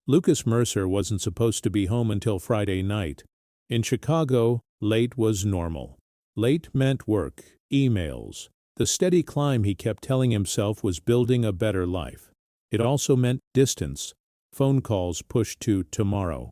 Lucas Mercer wasn't supposed to be home until Friday night. In Chicago, late was normal. Late meant work, emails. The steady climb he kept telling himself was building a better life. It also meant distance, phone calls pushed to tomorrow,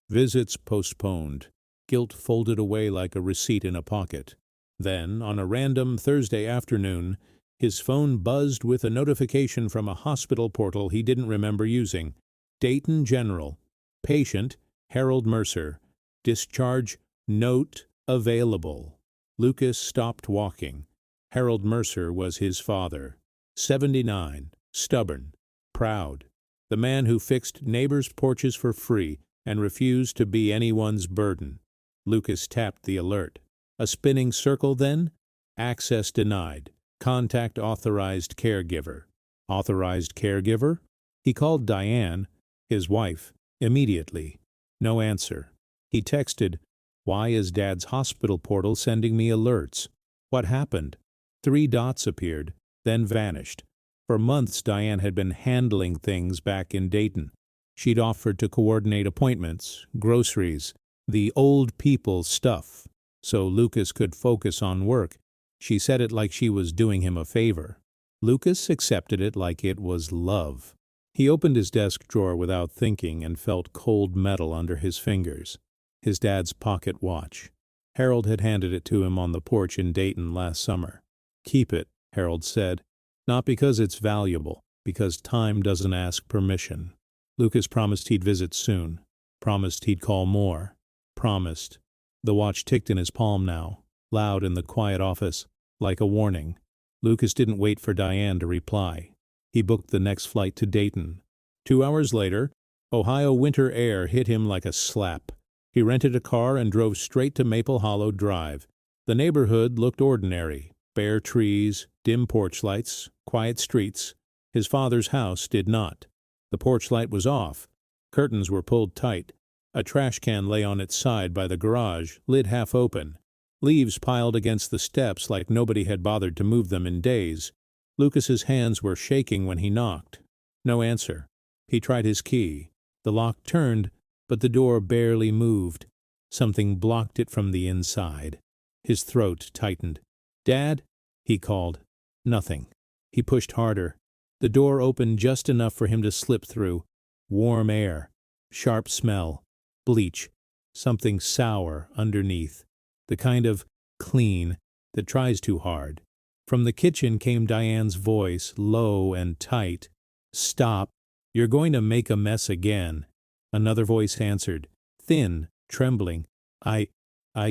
visits postponed, guilt folded away like a receipt in a pocket. Then, on a random Thursday afternoon, his phone buzzed with a notification from a hospital portal he didn't remember using. Dayton General. Patient, Harold Mercer. Discharge, note, available. Lucas stopped walking. Harold Mercer was his father. 79, stubborn, proud. The man who fixed neighbors' porches for free and refused to be anyone's burden. Lucas tapped the alert. A spinning circle then? Access denied. Contact authorized caregiver. Authorized caregiver? He called Diane, his wife, immediately. No answer. He texted, "Why is Dad's hospital portal sending me alerts? What happened?" 3 dots appeared, then vanished. For months Diane had been handling things back in Dayton. She'd offered to coordinate appointments, groceries, the old people stuff, so Lucas could focus on work. She said it like she was doing him a favor. Lucas accepted it like it was love. He opened his desk drawer without thinking and felt cold metal under his fingers. His dad's pocket watch. Harold had handed it to him on the porch in Dayton last summer. "Keep it," Harold said. "Not because it's valuable, because time doesn't ask permission." Lucas promised he'd visit soon. Promised he'd call more. Promised. The watch ticked in his palm now, loud in the quiet office, like a warning. Lucas didn't wait for Diane to reply. He booked the next flight to Dayton. 2 hours later, Ohio winter air hit him like a slap. He rented a car and drove straight to Maple Hollow Drive. The neighborhood looked ordinary. Bare trees, dim porch lights, quiet streets. His father's house did not. The porch light was off. Curtains were pulled tight. A trash can lay on its side by the garage, lid half open. Leaves piled against the steps like nobody had bothered to move them in days. Lucas's hands were shaking when he knocked. No answer. He tried his key. The lock turned, but the door barely moved. Something blocked it from the inside. His throat tightened. "Dad?" he called. Nothing. He pushed harder. The door opened just enough for him to slip through. Warm air. Sharp smell. Bleach. Something sour underneath. The kind of clean that tries too hard. From the kitchen came Diane's voice, low and tight. "Stop. You're going to make a mess again." Another voice answered, thin, trembling. I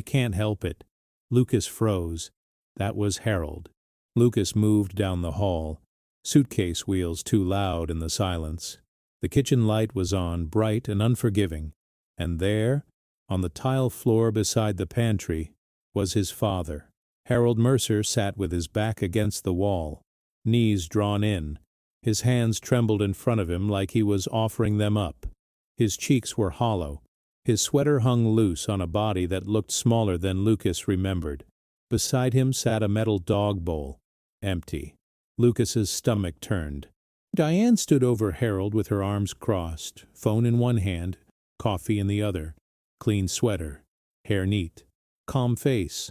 can't help it." Lucas froze. That was Harold. Lucas moved down the hall. Suitcase wheels too loud in the silence. The kitchen light was on, bright and unforgiving. And there, on the tile floor beside the pantry, was his father. Harold Mercer sat with his back against the wall, knees drawn in. His hands trembled in front of him like he was offering them up. His cheeks were hollow. His sweater hung loose on a body that looked smaller than Lucas remembered. Beside him sat a metal dog bowl, empty. Lucas's stomach turned. Diane stood over Harold with her arms crossed, phone in one hand, coffee in the other. Clean sweater, hair neat, calm face,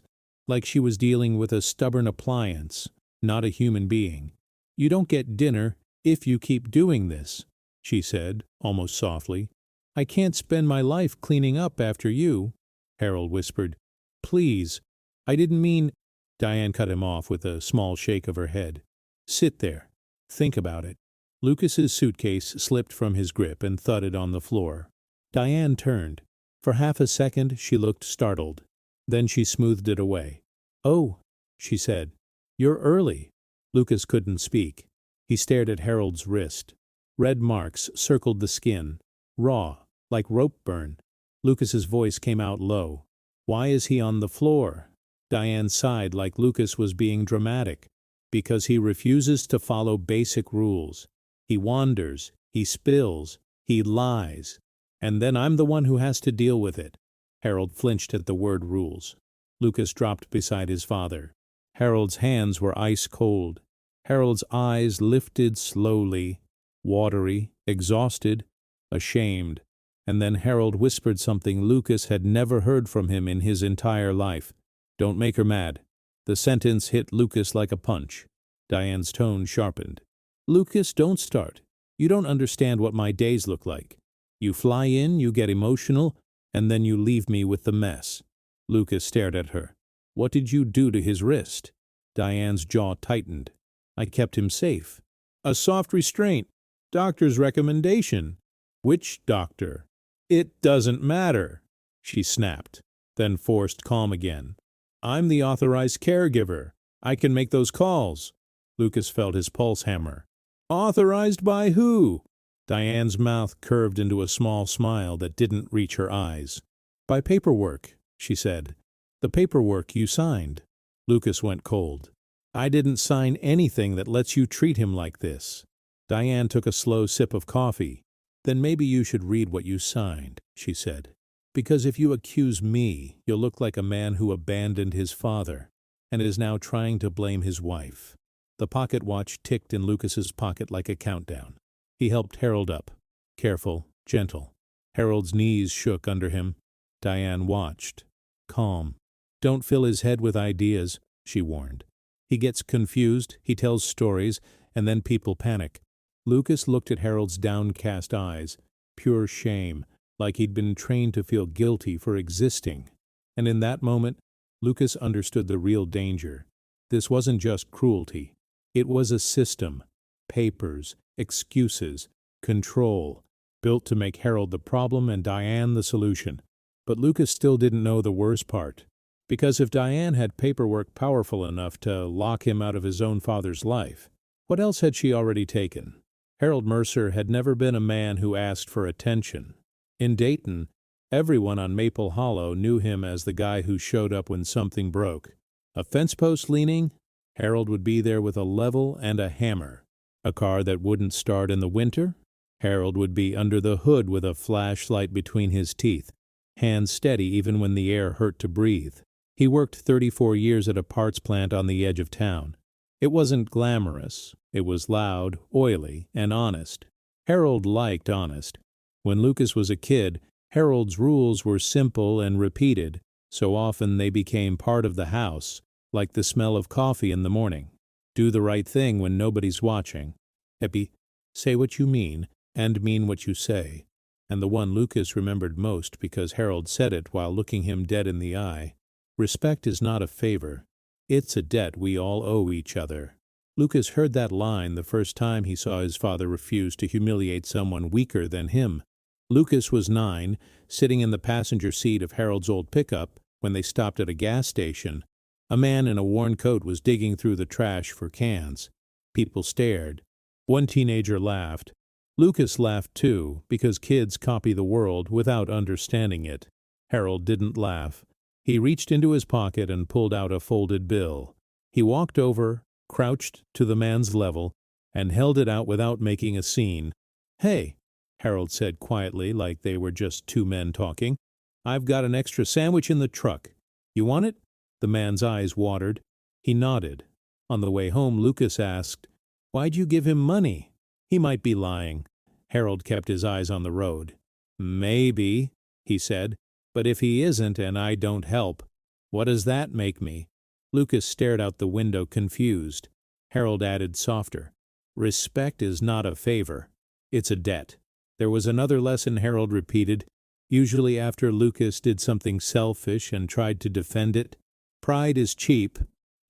like she was dealing with a stubborn appliance, not a human being. "You don't get dinner if you keep doing this," she said, almost softly. "I can't spend my life cleaning up after you," Harold whispered. "Please, I didn't mean—" Diane cut him off with a small shake of her head. "Sit there. Think about it." Lucas's suitcase slipped from his grip and thudded on the floor. Diane turned. For half a second she looked startled. Then she smoothed it away. "Oh," she said. "You're early." Lucas couldn't speak. He stared at Harold's wrist. Red marks circled the skin, raw, like rope burn. Lucas's voice came out low. "Why is he on the floor?" Diane sighed like Lucas was being dramatic. "Because he refuses to follow basic rules. He wanders, he spills, he lies. And then I'm the one who has to deal with it." Harold flinched at the word rules. Lucas dropped beside his father. Harold's hands were ice cold. Harold's eyes lifted slowly, watery, exhausted. ashamed, and then Harold whispered something Lucas had never heard from him in his entire life. "Don't make her mad." The sentence hit Lucas like a punch. Diane's tone sharpened. "Lucas, don't start. You don't understand what my days look like. You fly in, you get emotional, and then you leave me with the mess." Lucas stared at her. "What did you do to his wrist?" Diane's jaw tightened. "I kept him safe." "A soft restraint. Doctor's recommendation." "Which doctor?" "It doesn't matter," she snapped, then forced calm again. "I'm the authorized caregiver. I can make those calls." Lucas felt his pulse hammer. "Authorized by who?" Diane's mouth curved into a small smile that didn't reach her eyes. "By paperwork," she said. "The paperwork you signed." Lucas went cold. "I didn't sign anything that lets you treat him like this." Diane took a slow sip of coffee. "Then maybe you should read what you signed," she said. "Because if you accuse me, you'll look like a man who abandoned his father and is now trying to blame his wife." The pocket watch ticked in Lucas's pocket like a countdown. He helped Harold up. Careful, gentle. Harold's knees shook under him. Diane watched. Calm. "Don't fill his head with ideas," she warned. "He gets confused, he tells stories, and then people panic." Lucas looked at Harold's downcast eyes, pure shame, like he'd been trained to feel guilty for existing. And in that moment, Lucas understood the real danger. This wasn't just cruelty. It was a system. Papers, excuses, control, built to make Harold the problem and Diane the solution. But Lucas still didn't know the worst part. Because if Diane had paperwork powerful enough to lock him out of his own father's life, what else had she already taken? Harold Mercer had never been a man who asked for attention. In Dayton, everyone on Maple Hollow knew him as the guy who showed up when something broke. A fence post leaning? Harold would be there with a level and a hammer. A car that wouldn't start in the winter? Harold would be under the hood with a flashlight between his teeth, hands steady even when the air hurt to breathe. He worked 34 years at a parts plant on the edge of town. It wasn't glamorous. It was loud, oily, and honest. Harold liked honest. When Lucas was a kid, Harold's rules were simple and repeated, so often they became part of the house, like the smell of coffee in the morning. Do the right thing when nobody's watching. Epi, say what you mean, and mean what you say. And the one Lucas remembered most because Harold said it while looking him dead in the eye. Respect is not a favor. It's a debt we all owe each other. Lucas heard that line the first time he saw his father refuse to humiliate someone weaker than him. Lucas was 9, sitting in the passenger seat of Harold's old pickup when they stopped at a gas station. A man in a worn coat was digging through the trash for cans. People stared. One teenager laughed. Lucas laughed too, because kids copy the world without understanding it. Harold didn't laugh. He reached into his pocket and pulled out a folded bill. He walked over, crouched to the man's level, and held it out without making a scene. "Hey," Harold said quietly, like they were just two men talking. "I've got an extra sandwich in the truck. You want it?" The man's eyes watered. He nodded. On the way home, Lucas asked, "Why'd you give him money?" He might be lying. Harold kept his eyes on the road. "Maybe," he said, "but if he isn't and I don't help, what does that make me?" Lucas stared out the window confused. Harold added softer, "Respect is not a favor. It's a debt." There was another lesson Harold repeated, usually after Lucas did something selfish and tried to defend it. "Pride is cheap,"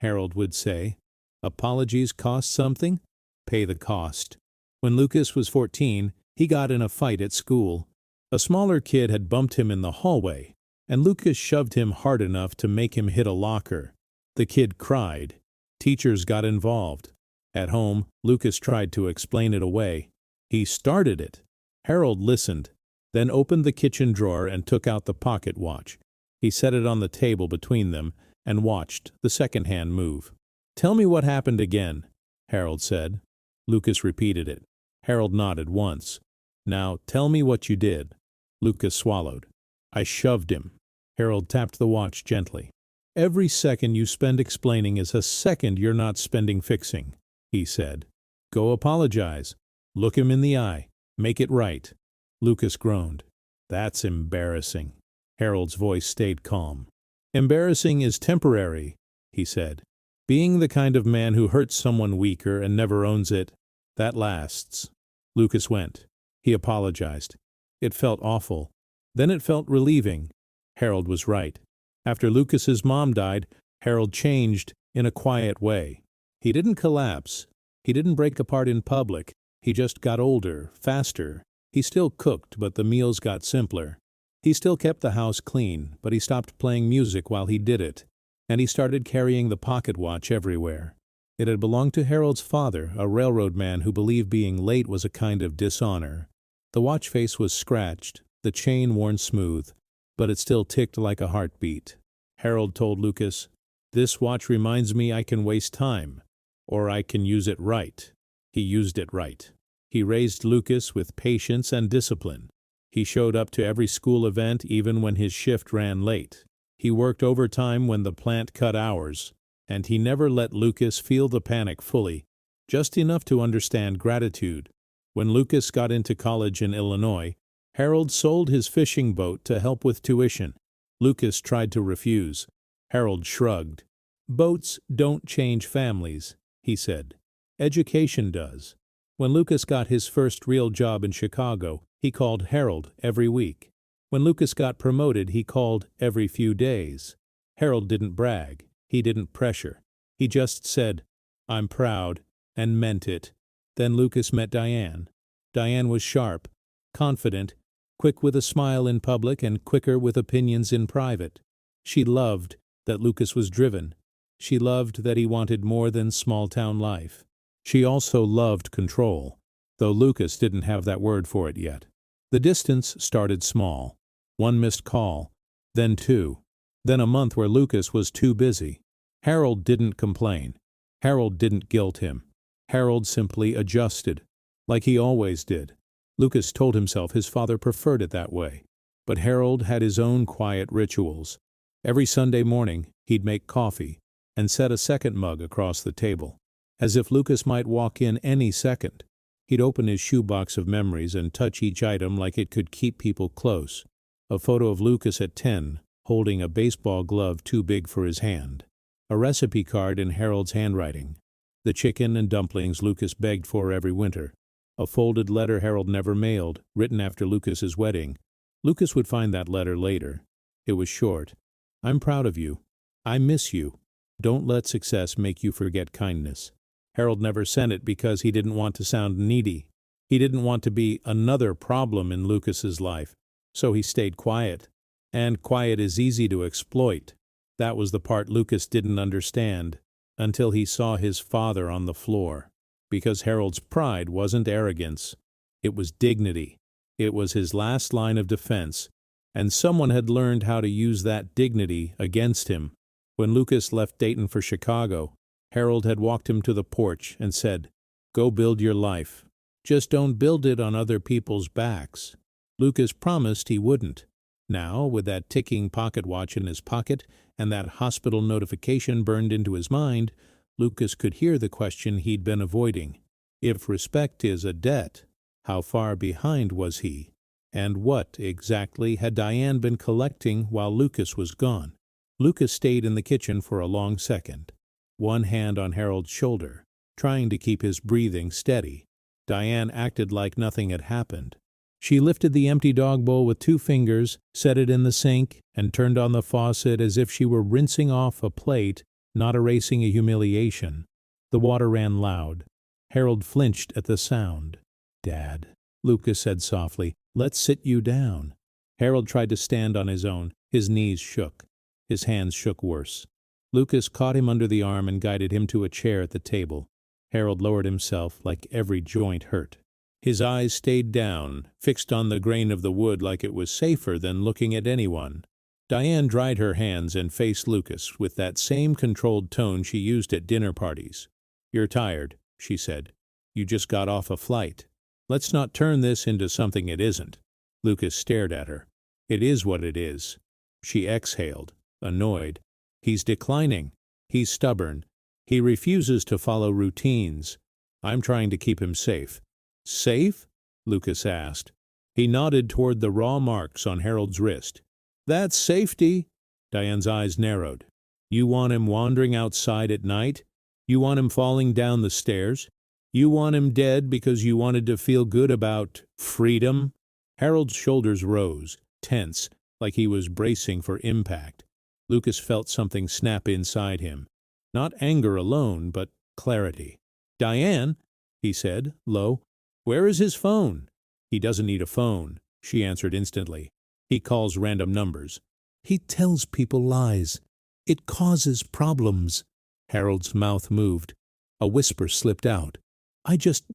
Harold would say. "Apologies cost something? Pay the cost." When Lucas was 14, he got in a fight at school. A smaller kid had bumped him in the hallway, and Lucas shoved him hard enough to make him hit a locker. The kid cried. Teachers got involved. At home, Lucas tried to explain it away. He started it. Harold listened, then opened the kitchen drawer and took out the pocket watch. He set it on the table between them and watched the second hand move. "Tell me what happened again," Harold said. Lucas repeated it. Harold nodded once. "Now tell me what you did." Lucas swallowed. "I shoved him." Harold tapped the watch gently. "Every second you spend explaining is a second you're not spending fixing," he said. "Go apologize. Look him in the eye. Make it right." Lucas groaned. That's embarrassing. Harold's voice stayed calm. Embarrassing is temporary, he said. Being the kind of man who hurts someone weaker and never owns it, that lasts. Lucas went. He apologized. It felt awful. Then it felt relieving. Harold was right. After Lucas's mom died, Harold changed in a quiet way. He didn't collapse. He didn't break apart in public. He just got older, faster. He still cooked, but the meals got simpler. He still kept the house clean, but he stopped playing music while he did it. And he started carrying the pocket watch everywhere. It had belonged to Harold's father, a railroad man who believed being late was a kind of dishonor. The watch face was scratched, the chain worn smooth, but it still ticked like a heartbeat. Harold told Lucas, "This watch reminds me I can waste time, or I can use it right." He used it right. He raised Lucas with patience and discipline. He showed up to every school event even when his shift ran late. He worked overtime when the plant cut hours, and he never let Lucas feel the panic fully, just enough to understand gratitude. When Lucas got into college in Illinois, Harold sold his fishing boat to help with tuition. Lucas tried to refuse. Harold shrugged. "Boats don't change families," he said. "Education does." When Lucas got his first real job in Chicago, he called Harold every week. When Lucas got promoted, he called every few days. Harold didn't brag. He didn't pressure. He just said, "I'm proud," and meant it. Then Lucas met Diane. Diane was sharp, confident, quick with a smile in public and quicker with opinions in private. She loved that Lucas was driven. She loved that he wanted more than small-town life. She also loved control, though Lucas didn't have that word for it yet. The distance started small. One missed call, then two, then a month where Lucas was too busy. Harold didn't complain. Harold didn't guilt him. Harold simply adjusted, like he always did. Lucas told himself his father preferred it that way. But Harold had his own quiet rituals. Every Sunday morning, he'd make coffee and set a second mug across the table, as if Lucas might walk in any second. He'd open his shoebox of memories and touch each item like it could keep people close. A photo of Lucas at 10, holding a baseball glove too big for his hand. A recipe card in Harold's handwriting. The chicken and dumplings Lucas begged for every winter. A folded letter Harold never mailed, written after Lucas's wedding. Lucas would find that letter later. It was short. "I'm proud of you. I miss you. Don't let success make you forget kindness." Harold never sent it because he didn't want to sound needy. He didn't want to be another problem in Lucas's life, so he stayed quiet. And quiet is easy to exploit. That was the part Lucas didn't understand until he saw his father on the floor. Because Harold's pride wasn't arrogance. It was dignity. It was his last line of defense, and someone had learned how to use that dignity against him. When Lucas left Dayton for Chicago, Harold had walked him to the porch and said, "Go build your life. Just don't build it on other people's backs." Lucas promised he wouldn't. Now, with that ticking pocket watch in his pocket and that hospital notification burned into his mind, Lucas could hear the question he'd been avoiding. If respect is a debt, how far behind was he? And what, exactly, had Diane been collecting while Lucas was gone? Lucas stayed in the kitchen for a long second, one hand on Harold's shoulder, trying to keep his breathing steady. Diane acted like nothing had happened. She lifted the empty dog bowl with 2 fingers, set it in the sink, and turned on the faucet as if she were rinsing off a plate, not erasing a humiliation. The water ran loud. Harold flinched at the sound. "Dad," Lucas said softly, "let's sit you down." Harold tried to stand on his own. His knees shook. His hands shook worse. Lucas caught him under the arm and guided him to a chair at the table. Harold lowered himself like every joint hurt. His eyes stayed down, fixed on the grain of the wood like it was safer than looking at anyone. Diane dried her hands and faced Lucas with that same controlled tone she used at dinner parties. "You're tired," she said. "You just got off a flight. Let's not turn this into something it isn't." Lucas stared at her. "It is what it is." She exhaled, annoyed. "He's declining. He's stubborn. He refuses to follow routines. I'm trying to keep him safe." "Safe?" Lucas asked. He nodded toward the raw marks on Harold's wrist. That's safety. Diane's eyes narrowed. You want him wandering outside at night? You want him falling down the stairs? You want him dead because you wanted to feel good about freedom? Harold's shoulders rose, tense, like he was bracing for impact. Lucas felt something snap inside him. Not anger alone, but clarity. Diane, he said, low, where is his phone? He doesn't need a phone, she answered instantly. He calls random numbers. He tells people lies. It causes problems. Harold's mouth moved. A whisper slipped out. I just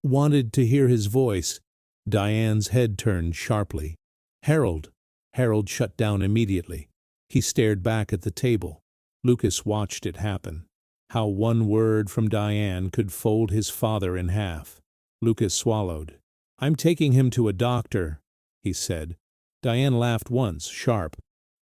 wanted to hear his voice. Diane's head turned sharply. Harold. Harold shut down immediately. He stared back at the table. Lucas watched it happen. How one word from Diane could fold his father in half. Lucas swallowed. I'm taking him to a doctor, he said. Diane laughed once, sharp.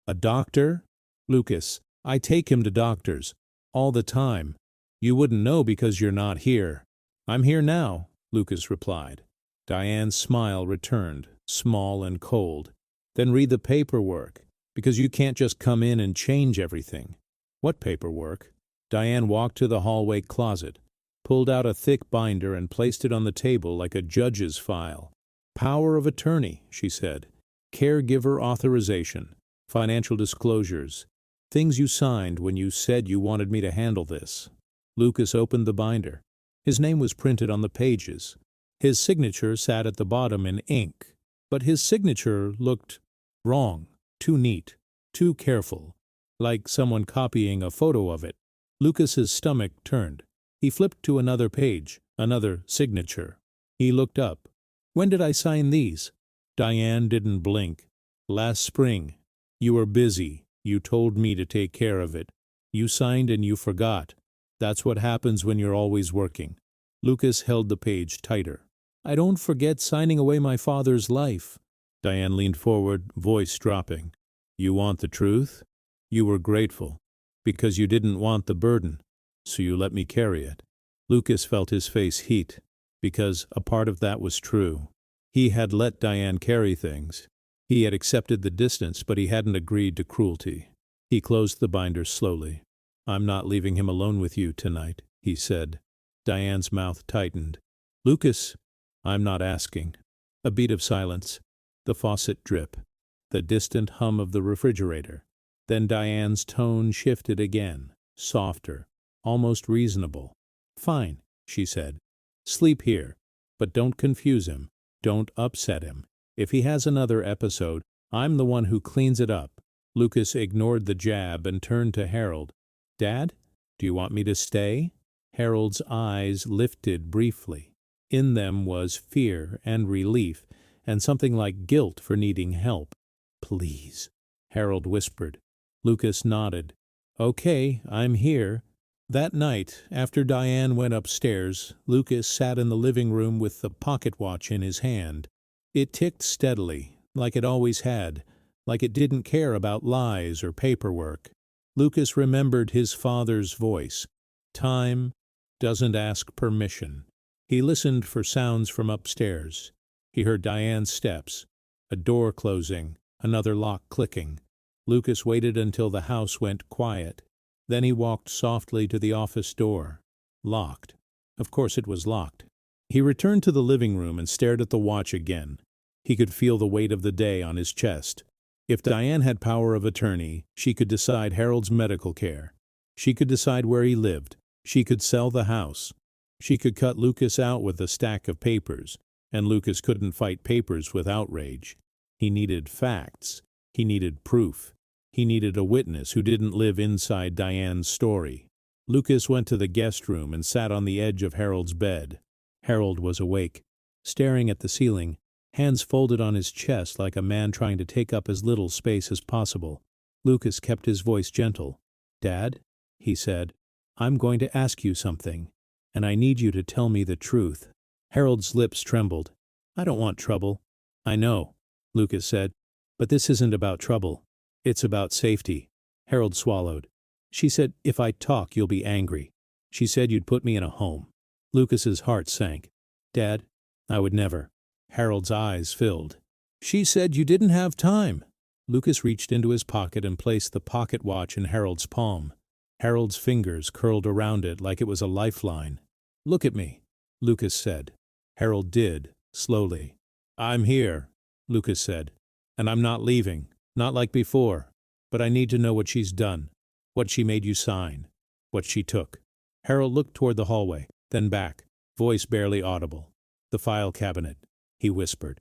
A doctor? Lucas, I take him to doctors. All the time. You wouldn't know because you're not here. I'm here now, Lucas replied. Diane's smile returned, small and cold. Then read the paperwork, because you can't just come in and change everything. What paperwork? Diane walked to the hallway closet, pulled out a thick binder and placed it on the table like a judge's file. Power of attorney, she said. Caregiver authorization. Financial disclosures. Things you signed when you said you wanted me to handle this. Lucas opened the binder. His name was printed on the pages. His signature sat at the bottom in ink, but his signature looked wrong, too neat, too careful, like someone copying a photo of it. Lucas's stomach turned. He flipped to another page, another signature. He looked up. When did I sign these? Diane didn't blink. Last spring. You were busy. You told me to take care of it. You signed and you forgot. That's what happens when you're always working. Lucas held the page tighter. I don't forget signing away my father's life. Diane leaned forward, voice dropping. You want the truth? You were grateful, because you didn't want the burden, so you let me carry it. Lucas felt his face heat, because a part of that was true. He had let Diane carry things. He had accepted the distance, but he hadn't agreed to cruelty. He closed the binder slowly. I'm not leaving him alone with you tonight, he said. Diane's mouth tightened. Lucas, I'm not asking. A beat of silence. The faucet drip. The distant hum of the refrigerator. Then Diane's tone shifted again, softer, almost reasonable. Fine, she said. Sleep here, but don't confuse him. Don't upset him. If he has another episode, I'm the one who cleans it up. Lucas ignored the jab and turned to Harold. Dad, do you want me to stay? Harold's eyes lifted briefly. In them was fear and relief, and something like guilt for needing help. Please, Harold whispered. Lucas nodded. Okay, I'm here. That night, after Diane went upstairs, Lucas sat in the living room with the pocket watch in his hand. It ticked steadily, like it always had, like it didn't care about lies or paperwork. Lucas remembered his father's voice. Time doesn't ask permission. He listened for sounds from upstairs. He heard Diane's steps, a door closing, another lock clicking. Lucas waited until the house went quiet. Then he walked softly to the office door. Locked. Of course it was locked. He returned to the living room and stared at the watch again. He could feel the weight of the day on his chest. If Diane had power of attorney, she could decide Harold's medical care. She could decide where he lived. She could sell the house. She could cut Lucas out with a stack of papers, and Lucas couldn't fight papers with outrage. He needed facts. He needed proof. He needed a witness who didn't live inside Diane's story. Lucas went to the guest room and sat on the edge of Harold's bed. Harold was awake, staring at the ceiling, hands folded on his chest like a man trying to take up as little space as possible. Lucas kept his voice gentle. Dad, he said, I'm going to ask you something, and I need you to tell me the truth. Harold's lips trembled. I don't want trouble. I know, Lucas said, but this isn't about trouble. It's about safety. Harold swallowed. She said, if I talk, you'll be angry. She said you'd put me in a home. Lucas's heart sank. Dad, I would never. Harold's eyes filled. She said you didn't have time. Lucas reached into his pocket and placed the pocket watch in Harold's palm. Harold's fingers curled around it like it was a lifeline. Look at me, Lucas said. Harold did, slowly. I'm here, Lucas said. And I'm not leaving, not like before. But I need to know what she's done, what she made you sign, what she took. Harold looked toward the hallway, then back, voice barely audible. The file cabinet, he whispered.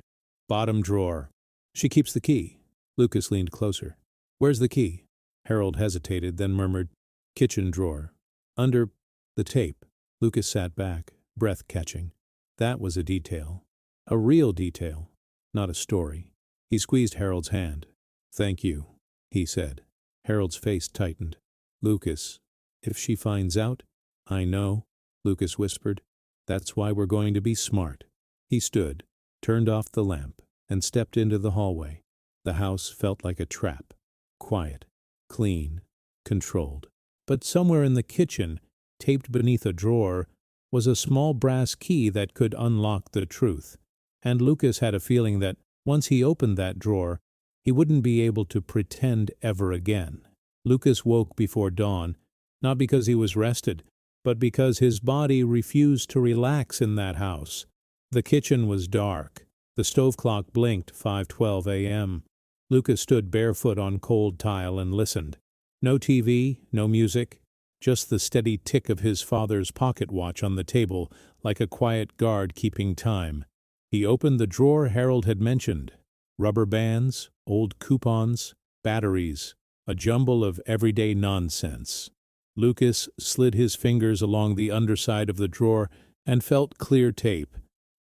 Bottom drawer. She keeps the key. Lucas leaned closer. Where's the key? Harold hesitated, then murmured, kitchen drawer. Under the tape. Lucas sat back, breath catching. That was a detail. A real detail, not a story. He squeezed Harold's hand. Thank you, he said. Harold's face tightened. Lucas, if she finds out? I know, Lucas whispered. That's why we're going to be smart. He stood, turned off the lamp, and stepped into the hallway. The house felt like a trap. Quiet, clean, controlled. But somewhere in the kitchen, taped beneath a drawer, was a small brass key that could unlock the truth. And Lucas had a feeling that once he opened that drawer, he wouldn't be able to pretend ever again. Lucas woke before dawn, not because he was rested, but because his body refused to relax in that house. The kitchen was dark. The stove clock blinked 5:12 a.m. Lucas stood barefoot on cold tile and listened. No TV, no music, just the steady tick of his father's pocket watch on the table, like a quiet guard keeping time. He opened the drawer Harold had mentioned. Rubber bands, old coupons, batteries, a jumble of everyday nonsense. Lucas slid his fingers along the underside of the drawer and felt clear tape.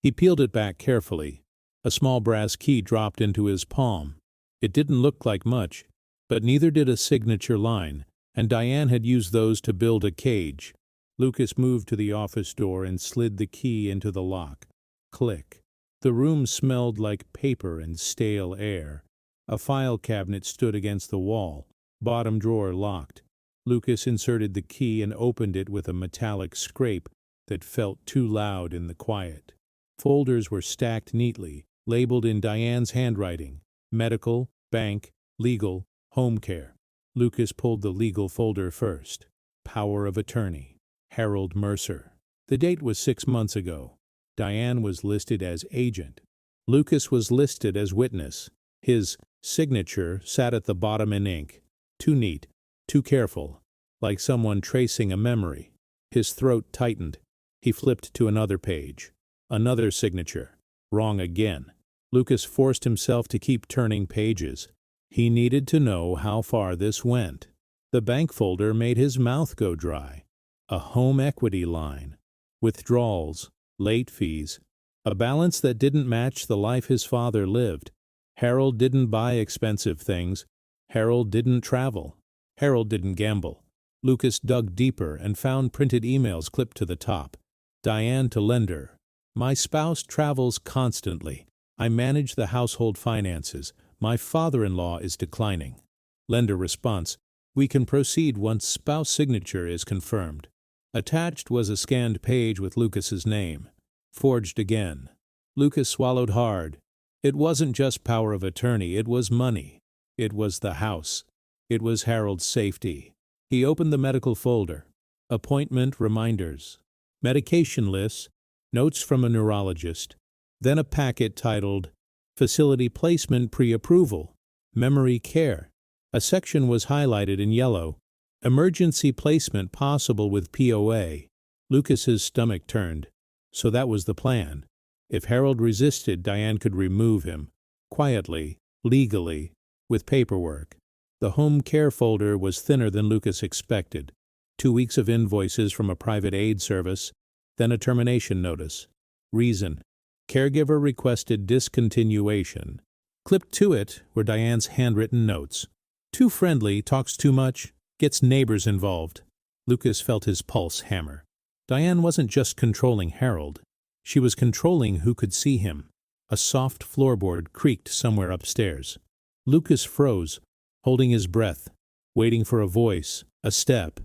He peeled it back carefully. A small brass key dropped into his palm. It didn't look like much, but neither did a signature line, and Diane had used those to build a cage. Lucas moved to the office door and slid the key into the lock. Click. The room smelled like paper and stale air. A file cabinet stood against the wall, bottom drawer locked. Lucas inserted the key and opened it with a metallic scrape that felt too loud in the quiet. Folders were stacked neatly, labeled in Diane's handwriting: medical, bank, legal, home care. Lucas pulled the legal folder first. Power of attorney. Harold Mercer. The date was 6 months ago. Diane was listed as agent. Lucas was listed as witness. His signature sat at the bottom in ink. Too neat, too careful, like someone tracing a memory. His throat tightened. He flipped to another page. Another signature. Wrong again. Lucas forced himself to keep turning pages. He needed to know how far this went. The bank folder made his mouth go dry. A home equity line. Withdrawals. Late fees. A balance that didn't match the life his father lived. Harold didn't buy expensive things. Harold didn't travel. Harold didn't gamble. Lucas dug deeper and found printed emails clipped to the top. Diane to lender. My spouse travels constantly. I manage the household finances. My father-in-law is declining. Lender response. We can proceed once spouse signature is confirmed. Attached was a scanned page with Lucas's name. Forged again. Lucas swallowed hard. It wasn't just power of attorney, it was money. It was the house. It was Harold's safety. He opened the medical folder. Appointment reminders. Medication lists. Notes from a neurologist. Then a packet titled Facility Placement Pre-Approval. Memory Care. A section was highlighted in yellow. Emergency placement possible with POA. Lucas's stomach turned. So that was the plan. If Harold resisted, Diane could remove him. Quietly, legally, with paperwork. The home care folder was thinner than Lucas expected. 2 weeks of invoices from a private aid service, then a termination notice. Reason. Caregiver requested discontinuation. Clipped to it were Diane's handwritten notes. Too friendly, talks too much, gets neighbors involved. Lucas felt his pulse hammer. Diane wasn't just controlling Harold. She was controlling who could see him. A soft floorboard creaked somewhere upstairs. Lucas froze, holding his breath, waiting for a voice, a step,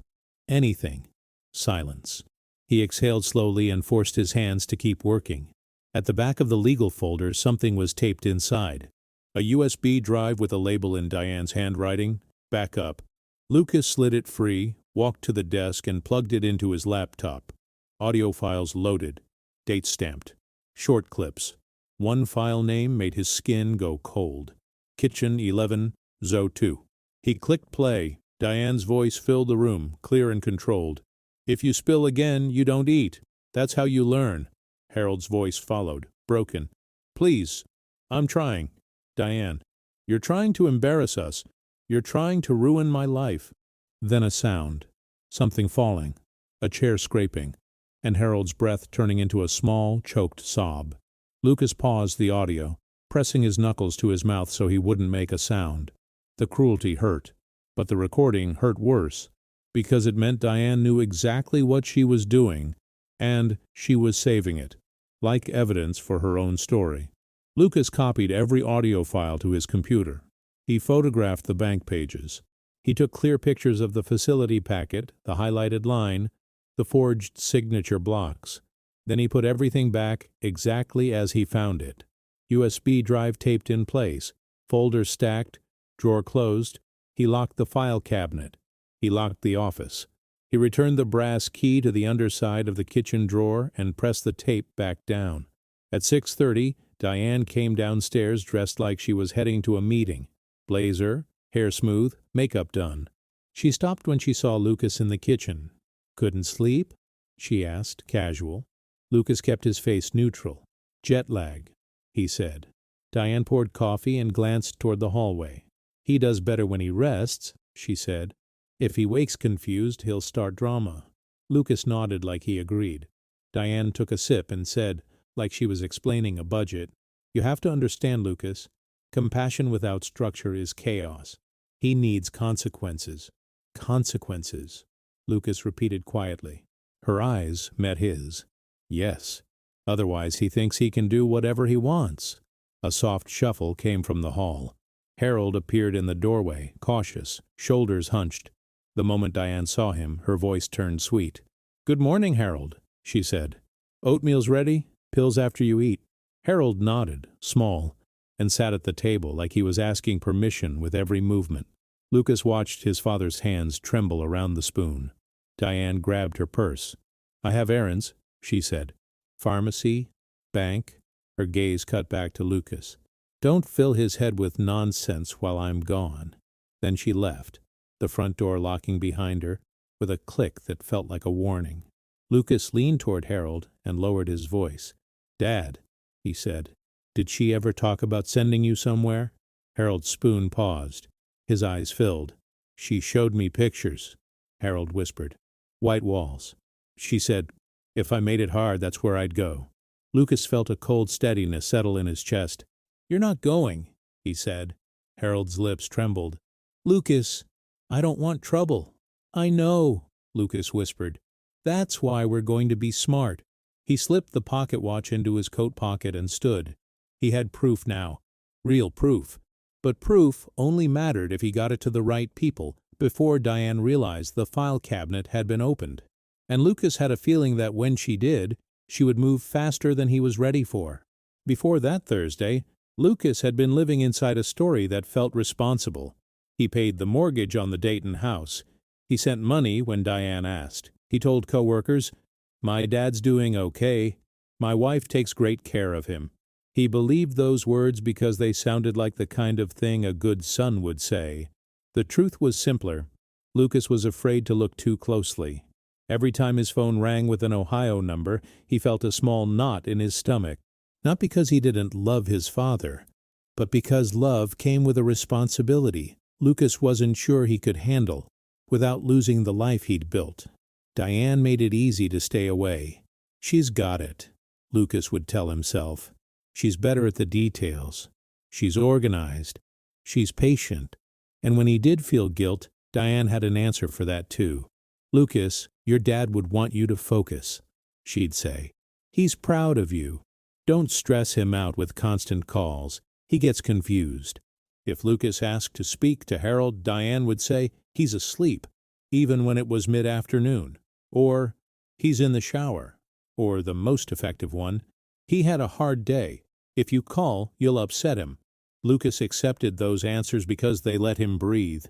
anything. Silence. He exhaled slowly and forced his hands to keep working. At the back of the legal folder, something was taped inside. A USB drive with a label in Diane's handwriting. Back up. Lucas slid it free, walked to the desk and plugged it into his laptop. Audio files loaded. Date stamped. Short clips. One file name made his skin go cold. Kitchen 11, Zo 2. He clicked play. Diane's voice filled the room, clear and controlled. If you spill again, you don't eat. That's how you learn. Harold's voice followed, broken. Please. I'm trying. Diane. You're trying to embarrass us. You're trying to ruin my life. Then a sound. Something falling. A chair scraping. And Harold's breath turning into a small, choked sob. Lucas paused the audio, pressing his knuckles to his mouth so he wouldn't make a sound. The cruelty hurt. But the recording hurt worse, because it meant Diane knew exactly what she was doing, and she was saving it, like evidence for her own story. Lucas copied every audio file to his computer. He photographed the bank pages. He took clear pictures of the facility packet, the highlighted line, the forged signature blocks. Then he put everything back exactly as he found it. USB drive taped in place, folders stacked, drawer closed. He locked the file cabinet. He locked the office. He returned the brass key to the underside of the kitchen drawer and pressed the tape back down. At 6:30, Diane came downstairs dressed like she was heading to a meeting. Blazer, hair smooth, makeup done. She stopped when she saw Lucas in the kitchen. Couldn't sleep? She asked, casual. Lucas kept his face neutral. Jet lag, he said. Diane poured coffee and glanced toward the hallway. He does better when he rests, she said. If he wakes confused, he'll start drama. Lucas nodded like he agreed. Diane took a sip and said, like she was explaining a budget, You have to understand, Lucas. Compassion without structure is chaos. He needs consequences. Consequences, Lucas repeated quietly. Her eyes met his. Yes. Otherwise he thinks he can do whatever he wants. A soft shuffle came from the hall. Harold appeared in the doorway, cautious, shoulders hunched. The moment Diane saw him, her voice turned sweet. Good morning, Harold, she said. Oatmeal's ready? Pills after you eat. Harold nodded, small, and sat at the table like he was asking permission with every movement. Lucas watched his father's hands tremble around the spoon. Diane grabbed her purse. I have errands, she said. Pharmacy? Bank? Her gaze cut back to Lucas. Don't fill his head with nonsense while I'm gone. Then she left, the front door locking behind her, with a click that felt like a warning. Lucas leaned toward Harold and lowered his voice. Dad, he said, did she ever talk about sending you somewhere? Harold's spoon paused. His eyes filled. She showed me pictures, Harold whispered. White walls. She said, if I made it hard, that's where I'd go. Lucas felt a cold steadiness settle in his chest. You're not going, he said. Harold's lips trembled. Lucas, I don't want trouble. I know, Lucas whispered. That's why we're going to be smart. He slipped the pocket watch into his coat pocket and stood. He had proof now. Real proof. But proof only mattered if he got it to the right people before Diane realized the file cabinet had been opened. And Lucas had a feeling that when she did, she would move faster than he was ready for. Before that Thursday, Lucas had been living inside a story that felt responsible. He paid the mortgage on the Dayton house. He sent money when Diane asked. He told coworkers, My dad's doing okay. My wife takes great care of him. He believed those words because they sounded like the kind of thing a good son would say. The truth was simpler. Lucas was afraid to look too closely. Every time his phone rang with an Ohio number, he felt a small knot in his stomach. Not because he didn't love his father, but because love came with a responsibility Lucas wasn't sure he could handle without losing the life he'd built. Diane made it easy to stay away. She's got it, Lucas would tell himself. She's better at the details. She's organized. She's patient. And when he did feel guilt, Diane had an answer for that too. Lucas, your dad would want you to focus, she'd say. He's proud of you. Don't stress him out with constant calls. He gets confused. If Lucas asked to speak to Harold, Diane would say, he's asleep, even when it was mid-afternoon. Or, he's in the shower. Or the most effective one, he had a hard day. If you call, you'll upset him. Lucas accepted those answers because they let him breathe.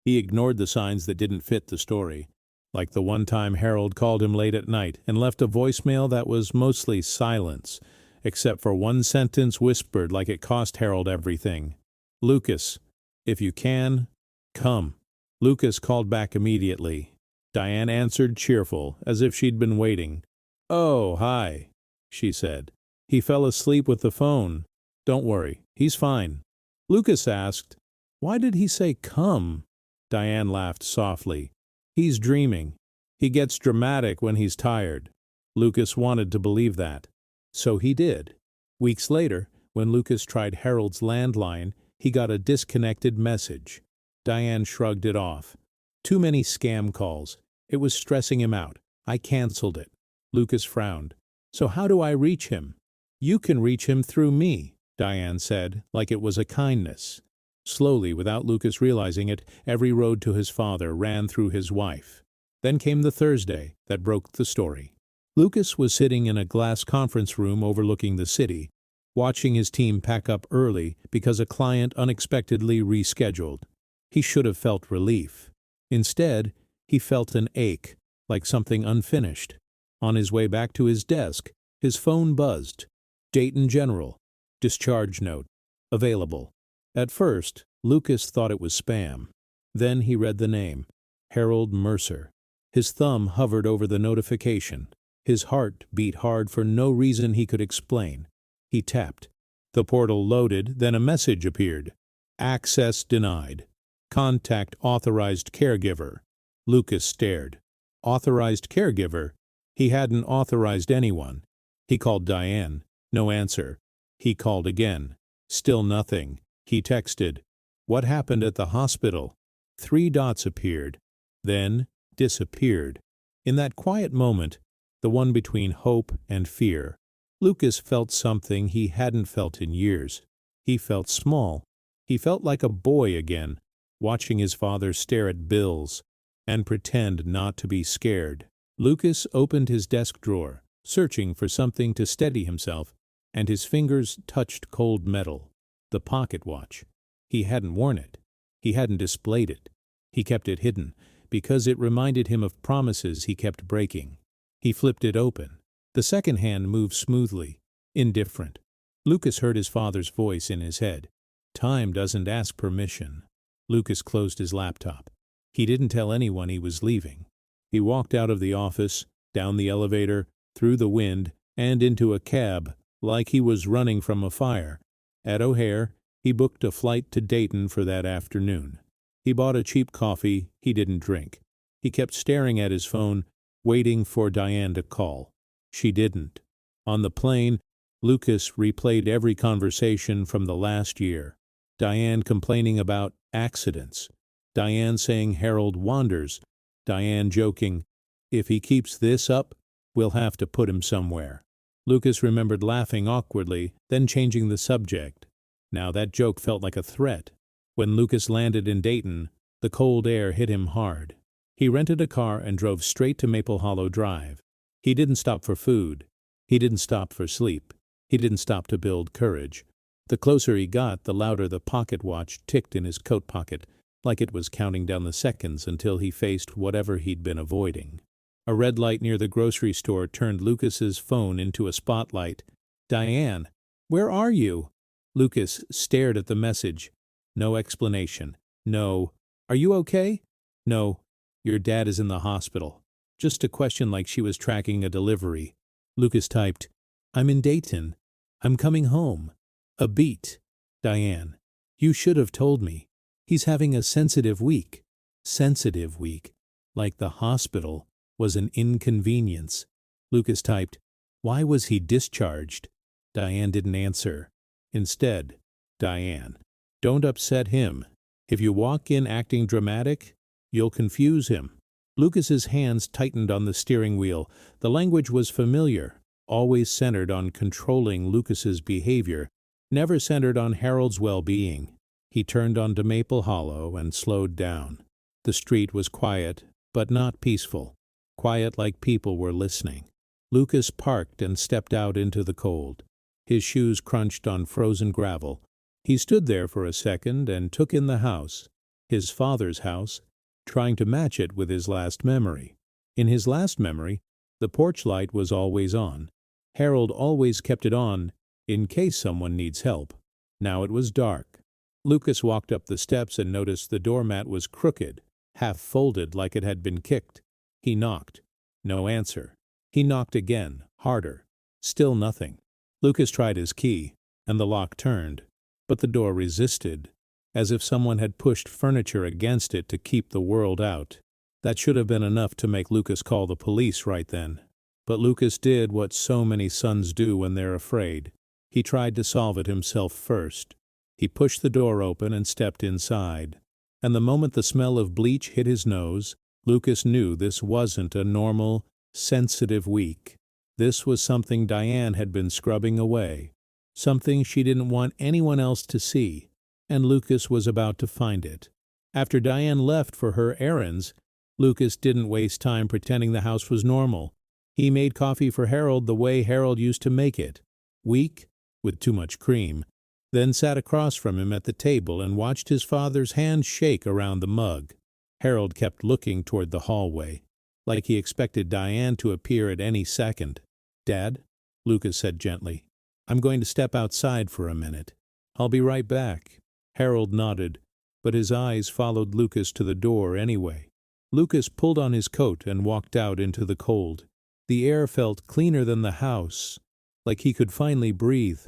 He ignored the signs that didn't fit the story, like the one time Harold called him late at night and left a voicemail that was mostly silence, except for one sentence whispered like it cost Harold everything. "Lucas, if you can, come." Lucas called back immediately. Diane answered cheerful, as if she'd been waiting. "Oh, hi," she said. "He fell asleep with the phone. Don't worry, he's fine." Lucas asked, "Why did he say come?" Diane laughed softly. "He's dreaming. He gets dramatic when he's tired." Lucas wanted to believe that. So he did. Weeks later, when Lucas tried Harold's landline, he got a disconnected message. Diane shrugged it off. Too many scam calls. It was stressing him out. I canceled it. Lucas frowned. "So how do I reach him?" "You can reach him through me," Diane said, like it was a kindness. Slowly, without Lucas realizing it, every road to his father ran through his wife. Then came the Thursday that broke the story. Lucas was sitting in a glass conference room overlooking the city, watching his team pack up early because a client unexpectedly rescheduled. He should have felt relief. Instead, he felt an ache, like something unfinished. On his way back to his desk, his phone buzzed. Dayton General. Discharge note. Available. At first, Lucas thought it was spam. Then he read the name. Harold Mercer. His thumb hovered over the notification. His heart beat hard for no reason he could explain. He tapped. The portal loaded, then a message appeared. Access denied. Contact authorized caregiver. Lucas stared. Authorized caregiver? He hadn't authorized anyone. He called Diane. No answer. He called again. Still nothing. He texted. What happened at the hospital? 3 dots appeared. Then disappeared. In that quiet moment, the one between hope and fear, Lucas felt something he hadn't felt in years. He felt small. He felt like a boy again, watching his father stare at bills and pretend not to be scared. Lucas opened his desk drawer, searching for something to steady himself, and his fingers touched cold metal. The pocket watch. He hadn't worn it. He hadn't displayed it. He kept it hidden, because it reminded him of promises he kept breaking. He flipped it open. The second hand moved smoothly, indifferent. Lucas heard his father's voice in his head. Time doesn't ask permission. Lucas closed his laptop. He didn't tell anyone he was leaving. He walked out of the office, down the elevator, through the wind, and into a cab, like he was running from a fire. At O'Hare, he booked a flight to Dayton for that afternoon. He bought a cheap coffee he didn't drink. He kept staring at his phone, waiting for Diane to call. She didn't. On the plane, Lucas replayed every conversation from the last year. Diane complaining about accidents. Diane saying Harold wanders. Diane joking, "If he keeps this up, we'll have to put him somewhere." Lucas remembered laughing awkwardly, then changing the subject. Now that joke felt like a threat. When Lucas landed in Dayton, the cold air hit him hard. He rented a car and drove straight to Maple Hollow Drive. He didn't stop for food. He didn't stop for sleep. He didn't stop to build courage. The closer he got, the louder the pocket watch ticked in his coat pocket, like it was counting down the seconds until he faced whatever he'd been avoiding. A red light near the grocery store turned Lucas's phone into a spotlight. "Diane, where are you?" Lucas stared at the message. No explanation. No. "Are you okay?" No. "Your dad is in the hospital." Just a question like she was tracking a delivery. Lucas typed, "I'm in Dayton. I'm coming home." A beat. "Diane, you should have told me. He's having a sensitive week." Sensitive week. Like the hospital was an inconvenience. Lucas typed, "Why was he discharged?" Diane didn't answer. Instead, Diane, "Don't upset him. If you walk in acting dramatic, you'll confuse him." Lucas's hands tightened on the steering wheel. The language was familiar, always centered on controlling Lucas's behavior, never centered on Harold's well-being. He turned onto Maple Hollow and slowed down. The street was quiet, but not peaceful. Quiet like people were listening. Lucas parked and stepped out into the cold. His shoes crunched on frozen gravel. He stood there for a second and took in the house, his father's house, trying to match it with his last memory. In his last memory, the porch light was always on. Harold always kept it on in case someone needs help. Now it was dark. Lucas walked up the steps and noticed the doormat was crooked, half folded like it had been kicked. He knocked. No answer. He knocked again, harder. Still nothing. Lucas tried his key, and the lock turned, but the door resisted, as if someone had pushed furniture against it to keep the world out. That should have been enough to make Lucas call the police right then. But Lucas did what so many sons do when they're afraid. He tried to solve it himself first. He pushed the door open and stepped inside. And the moment the smell of bleach hit his nose, Lucas knew this wasn't a normal, sensitive week. This was something Diane had been scrubbing away. Something she didn't want anyone else to see. And Lucas was about to find it. After Diane left for her errands, Lucas didn't waste time pretending the house was normal. He made coffee for Harold the way Harold used to make it, weak, with too much cream, then sat across from him at the table and watched his father's hand shake around the mug. Harold kept looking toward the hallway, like he expected Diane to appear at any second. "Dad," Lucas said gently, "I'm going to step outside for a minute. I'll be right back." Harold nodded, but his eyes followed Lucas to the door anyway. Lucas pulled on his coat and walked out into the cold. The air felt cleaner than the house, like he could finally breathe.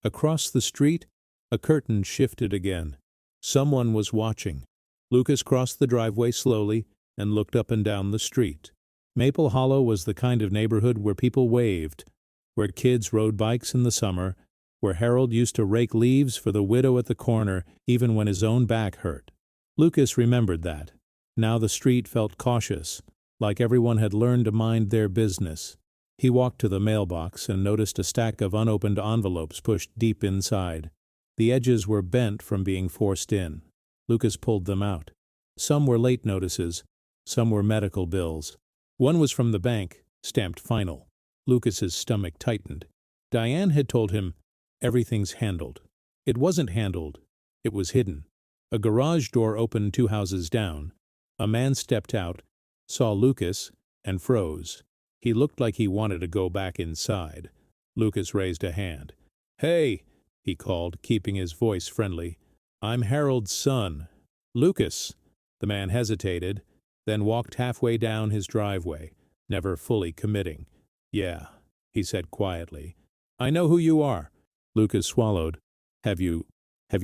Across the street, a curtain shifted again. Someone was watching. Lucas crossed the driveway slowly and looked up and down the street. Maple Hollow was the kind of neighborhood where people waved, where kids rode bikes in the summer, where Harold used to rake leaves for the widow at the corner even when his own back hurt. Lucas remembered that. Now the street felt cautious, like everyone had learned to mind their business. He walked to the mailbox and noticed a stack of unopened envelopes pushed deep inside. The edges were bent from being forced in. Lucas pulled them out. Some were late notices, some were medical bills. One was from the bank, stamped final. Lucas's stomach tightened. Diane had told him, "Everything's handled." It wasn't handled. It was hidden. A garage door opened 2 houses down. A man stepped out, saw Lucas, and froze. He looked like he wanted to go back inside. Lucas raised a hand. "Hey," he called, keeping his voice friendly. "I'm Harold's son." "Lucas." The man hesitated, then walked halfway down his driveway, never fully committing. "Yeah," he said quietly. "I know who you are." Lucas swallowed. Have you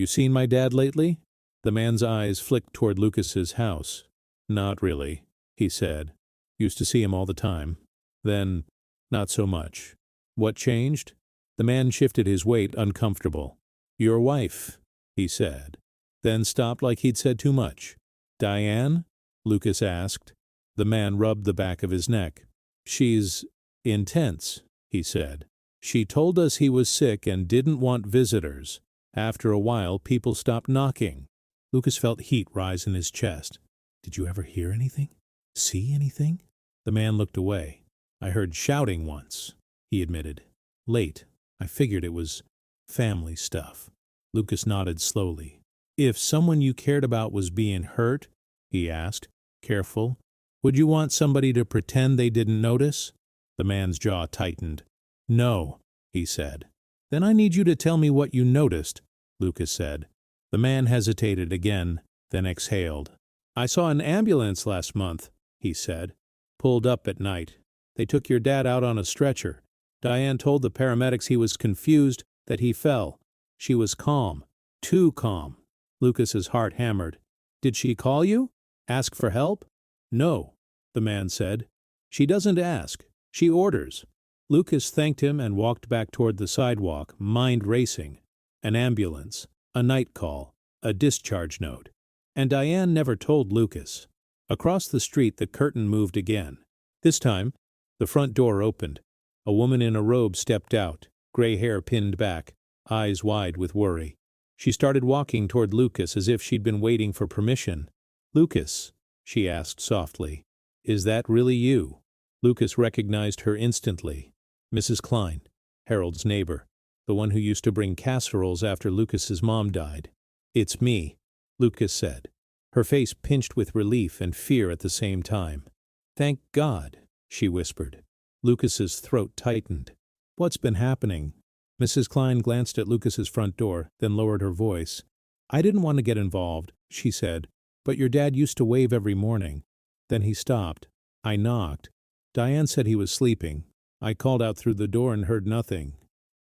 seen my dad lately?" The man's eyes flicked toward Lucas's house. "Not really," he said. "Used to see him all the time. Then, not so much." "What changed?" The man shifted his weight, uncomfortable. "Your wife," he said, then stopped like he'd said too much. "Diane?" Lucas asked. The man rubbed the back of his neck. "She's intense," he said. "She told us he was sick and didn't want visitors. After a while, people stopped knocking." Lucas felt heat rise in his chest. "Did you ever hear anything? See anything?" The man looked away. "I heard shouting once," he admitted. "Late. I figured it was family stuff." Lucas nodded slowly. "If someone you cared about was being hurt," he asked, careful, "would you want somebody to pretend they didn't notice?" The man's jaw tightened. "No," he said. "Then I need you to tell me what you noticed," Lucas said. The man hesitated again, then exhaled. "I saw an ambulance last month," he said. "Pulled up at night. They took your dad out on a stretcher. Diane told the paramedics he was confused, that he fell. She was calm. Too calm." Lucas's heart hammered. "Did she call you? Ask for help?" "No," the man said. "She doesn't ask. She orders." Lucas thanked him and walked back toward the sidewalk, mind racing. An ambulance, a night call, a discharge note. And Diane never told Lucas. Across the street the curtain moved again. This time, the front door opened. A woman in a robe stepped out, gray hair pinned back, eyes wide with worry. She started walking toward Lucas as if she'd been waiting for permission. "Lucas," she asked softly, "is that really you?" Lucas recognized her instantly. Mrs. Klein, Harold's neighbor. the one who used to bring casseroles after Lucas's mom died. "It's me," Lucas said, her face pinched with relief and fear at the same time. "Thank God," she whispered. Lucas's throat tightened. "What's been happening?" Mrs. Klein glanced at Lucas's front door, then lowered her voice. "I didn't want to get involved," she said, "but your dad used to wave every morning." Then he stopped. "I knocked. Diane said he was sleeping. I called out through the door and heard nothing."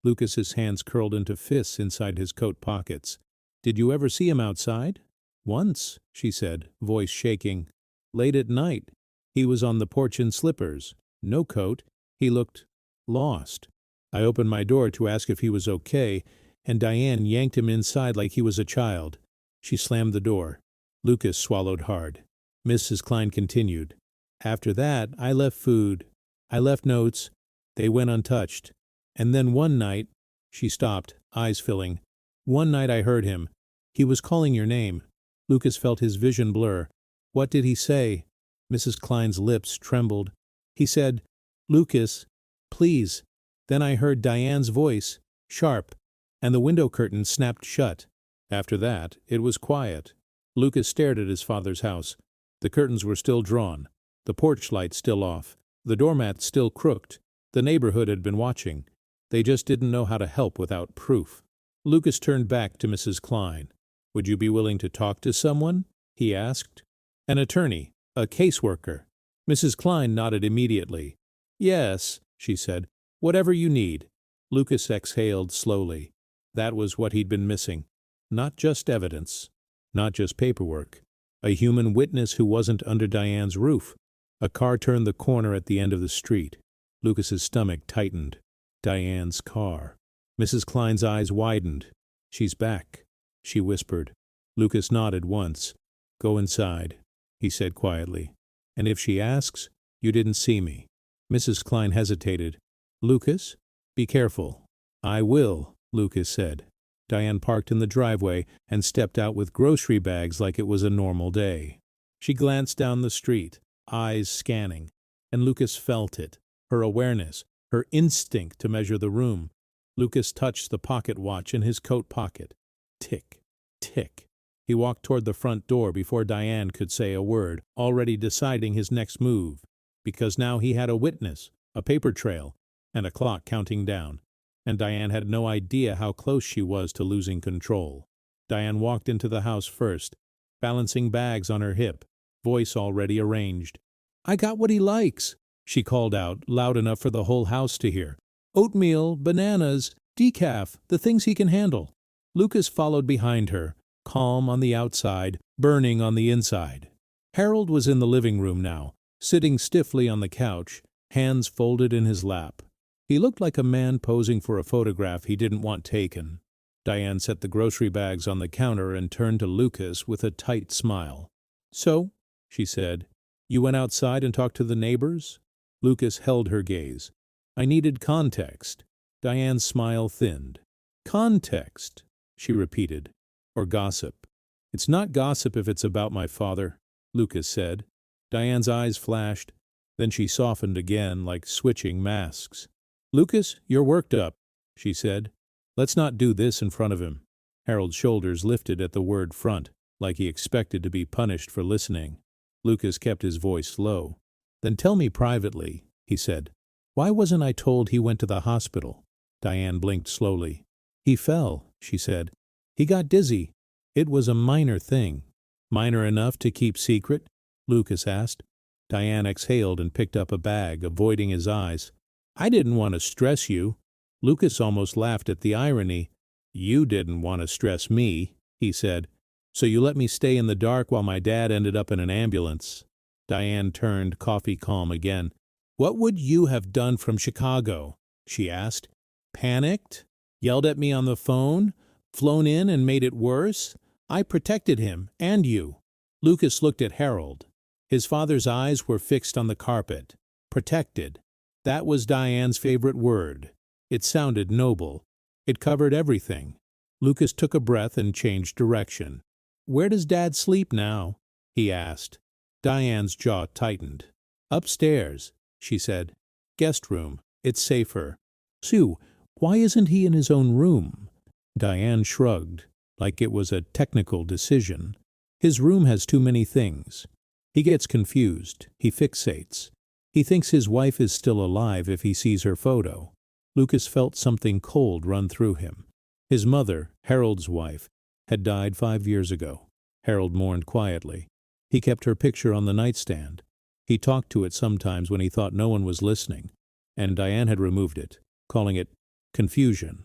Lucas's hands curled into fists inside his coat pockets. "Did you ever see him outside?" "Once," she said, voice shaking. "Late at night. He was on the porch in slippers. No coat. He looked lost. I opened my door to ask if he was okay, and Diane yanked him inside like he was a child." She slammed the door. Lucas swallowed hard. Mrs. Klein continued. "After that, I left food. I left notes. They went untouched. And then one night—" She stopped, eyes filling. "One night I heard him. He was calling your name." Lucas felt his vision blur. "What did he say?" Mrs. Klein's lips trembled. "He said, 'Lucas, please.' Then I heard Diane's voice, sharp, and the window curtain snapped shut. After that, it was quiet." Lucas stared at his father's house. The curtains were still drawn, the porch light still off, the doormat still crooked. The neighborhood had been watching. They just didn't know how to help without proof. Lucas turned back to Mrs. Klein. "Would you be willing to talk to someone?" he asked. "An attorney, a caseworker." Mrs. Klein nodded immediately. "Yes," she said, "whatever you need." Lucas exhaled slowly. That was what he'd been missing. Not just evidence, not just paperwork. A human witness who wasn't under Diane's roof. A car turned the corner at the end of the street. Lucas's stomach tightened. Diane's car. Mrs. Klein's eyes widened. "She's back," she whispered. Lucas nodded once. "Go inside," he said quietly. "And if she asks, you didn't see me." Mrs. Klein hesitated. "Lucas, be careful." "I will," Lucas said. Diane parked in the driveway and stepped out with grocery bags like it was a normal day. She glanced down the street, eyes scanning, and Lucas felt it, her awareness, her instinct to measure the room. Lucas touched the pocket watch in his coat pocket. Tick, tick. He walked toward the front door before Diane could say a word, already deciding his next move, because now he had a witness, a paper trail, and a clock counting down. And Diane had no idea how close she was to losing control. Diane walked into the house first, balancing bags on her hip, voice already arranged. "I got what he likes," she called out, loud enough for the whole house to hear. "Oatmeal, bananas, decaf, the things he can handle." Lucas followed behind her, calm on the outside, burning on the inside. Harold was in the living room now, sitting stiffly on the couch, hands folded in his lap. He looked like a man posing for a photograph he didn't want taken. Diane set the grocery bags on the counter and turned to Lucas with a tight smile. "So," she said, "you went outside and talked to the neighbors?" Lucas held her gaze. "I needed context." Diane's smile thinned. "Context," she repeated. "Or gossip." "It's not gossip if it's about my father," Lucas said. Diane's eyes flashed. Then she softened again, like switching masks. "Lucas, you're worked up," she said. "Let's not do this in front of him." Harold's shoulders lifted at the word front, like he expected to be punished for listening. Lucas kept his voice low. "Then tell me privately," he said. "Why wasn't I told he went to the hospital?" Diane blinked slowly. "He fell," she said. "He got dizzy. It was a minor thing." "Minor enough to keep secret?" Lucas asked. Diane exhaled and picked up a bag, avoiding his eyes. "I didn't want to stress you." Lucas almost laughed at the irony. "You didn't want to stress me," he said. "So you let me stay in the dark while my dad ended up in an ambulance." Diane turned, coffee calm again. "What would you have done from Chicago?" she asked. "Panicked? Yelled at me on the phone? Flown in and made it worse? I protected him, and you." Lucas looked at Harold. His father's eyes were fixed on the carpet. Protected. That was Diane's favorite word. It sounded noble. It covered everything. Lucas took a breath and changed direction. "Where does Dad sleep now?" he asked. Diane's jaw tightened. "Upstairs," she said. "Guest room. It's safer." "Sue, Why isn't he in his own room? Diane shrugged, like it was a technical decision. His room has too many things. He gets confused. He fixates. He thinks his wife is still alive if he sees her photo. Lucas felt something cold run through him. His mother, Harold's wife, had died 5 years ago. Harold mourned quietly. He kept her picture on the nightstand. He talked to it sometimes when he thought no one was listening, and Diane had removed it, calling it confusion.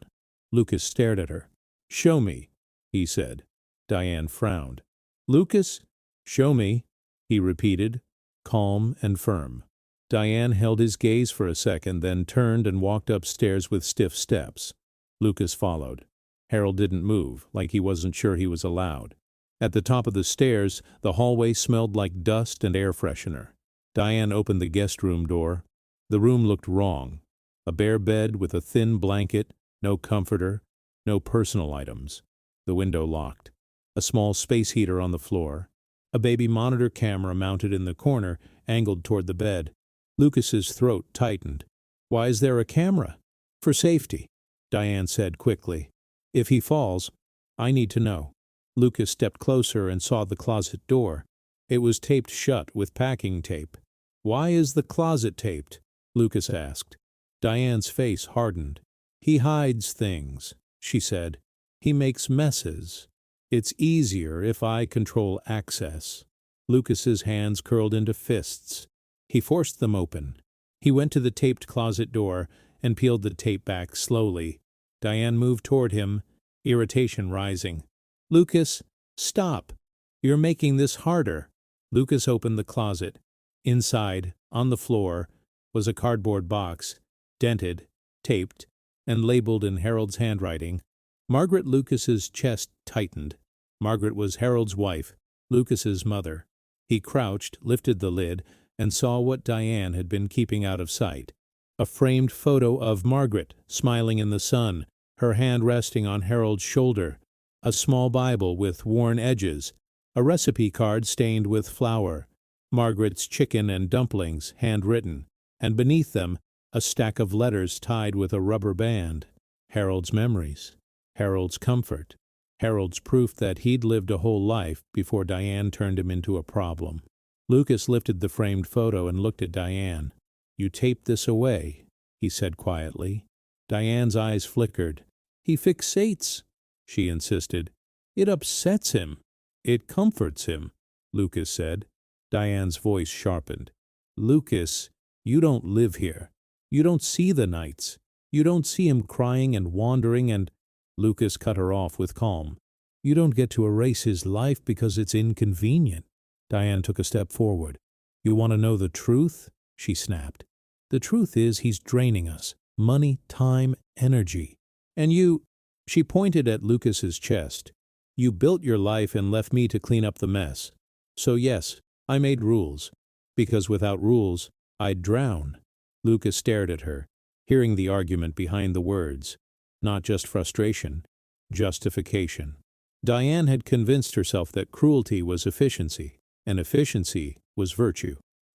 Lucas stared at her. "Show me," he said. Diane frowned. "Lucas, show me," he repeated, calm and firm. Diane held his gaze for a second, then turned and walked upstairs with stiff steps. Lucas followed. Harold didn't move, like he wasn't sure he was allowed. At the top of the stairs, the hallway smelled like dust and air freshener. Diane opened the guest room door. The room looked wrong. A bare bed with a thin blanket, no comforter, no personal items. The window locked. A small space heater on the floor. A baby monitor camera mounted in the corner, angled toward the bed. Lucas's throat tightened. "Why is there a camera?" "For safety," Diane said quickly. "If he falls, I need to know." Lucas stepped closer and saw the closet door. It was taped shut with packing tape. "Why is the closet taped?" Lucas asked. Diane's face hardened. "He hides things," she said. "He makes messes. It's easier if I control access." Lucas's hands curled into fists. He forced them open. He went to the taped closet door and peeled the tape back slowly. Diane moved toward him, irritation rising. "Lucas, stop! You're making this harder." Lucas opened the closet. Inside, on the floor, was a cardboard box, dented, taped, and labeled in Harold's handwriting. Margaret. Lucas's chest tightened. Margaret was Harold's wife, Lucas's mother. He crouched, lifted the lid, and saw what Diane had been keeping out of sight. A framed photo of Margaret, smiling in the sun, her hand resting on Harold's shoulder. A small Bible with worn edges. A recipe card stained with flour. Margaret's chicken and dumplings, handwritten. And beneath them, a stack of letters tied with a rubber band. Harold's memories. Harold's comfort. Harold's proof that he'd lived a whole life before Diane turned him into a problem. Lucas lifted the framed photo and looked at Diane. "You taped this away," he said quietly. Diane's eyes flickered. "He fixates," she insisted. "It upsets him." "It comforts him," Lucas said. Diane's voice sharpened. "Lucas, you don't live here. You don't see the nights. You don't see him crying and wandering and—" Lucas cut her off with calm. "You don't get to erase his life because it's inconvenient." Diane took a step forward. "You want to know the truth?" she snapped. "The truth is he's draining us. Money, time, energy. And you—" She pointed at Lucas's chest. "You built your life and left me to clean up the mess. So yes, I made rules. Because without rules, I'd drown." Lucas stared at her, hearing the argument behind the words. Not just frustration, justification. Diane had convinced herself that cruelty was efficiency, and efficiency was virtue.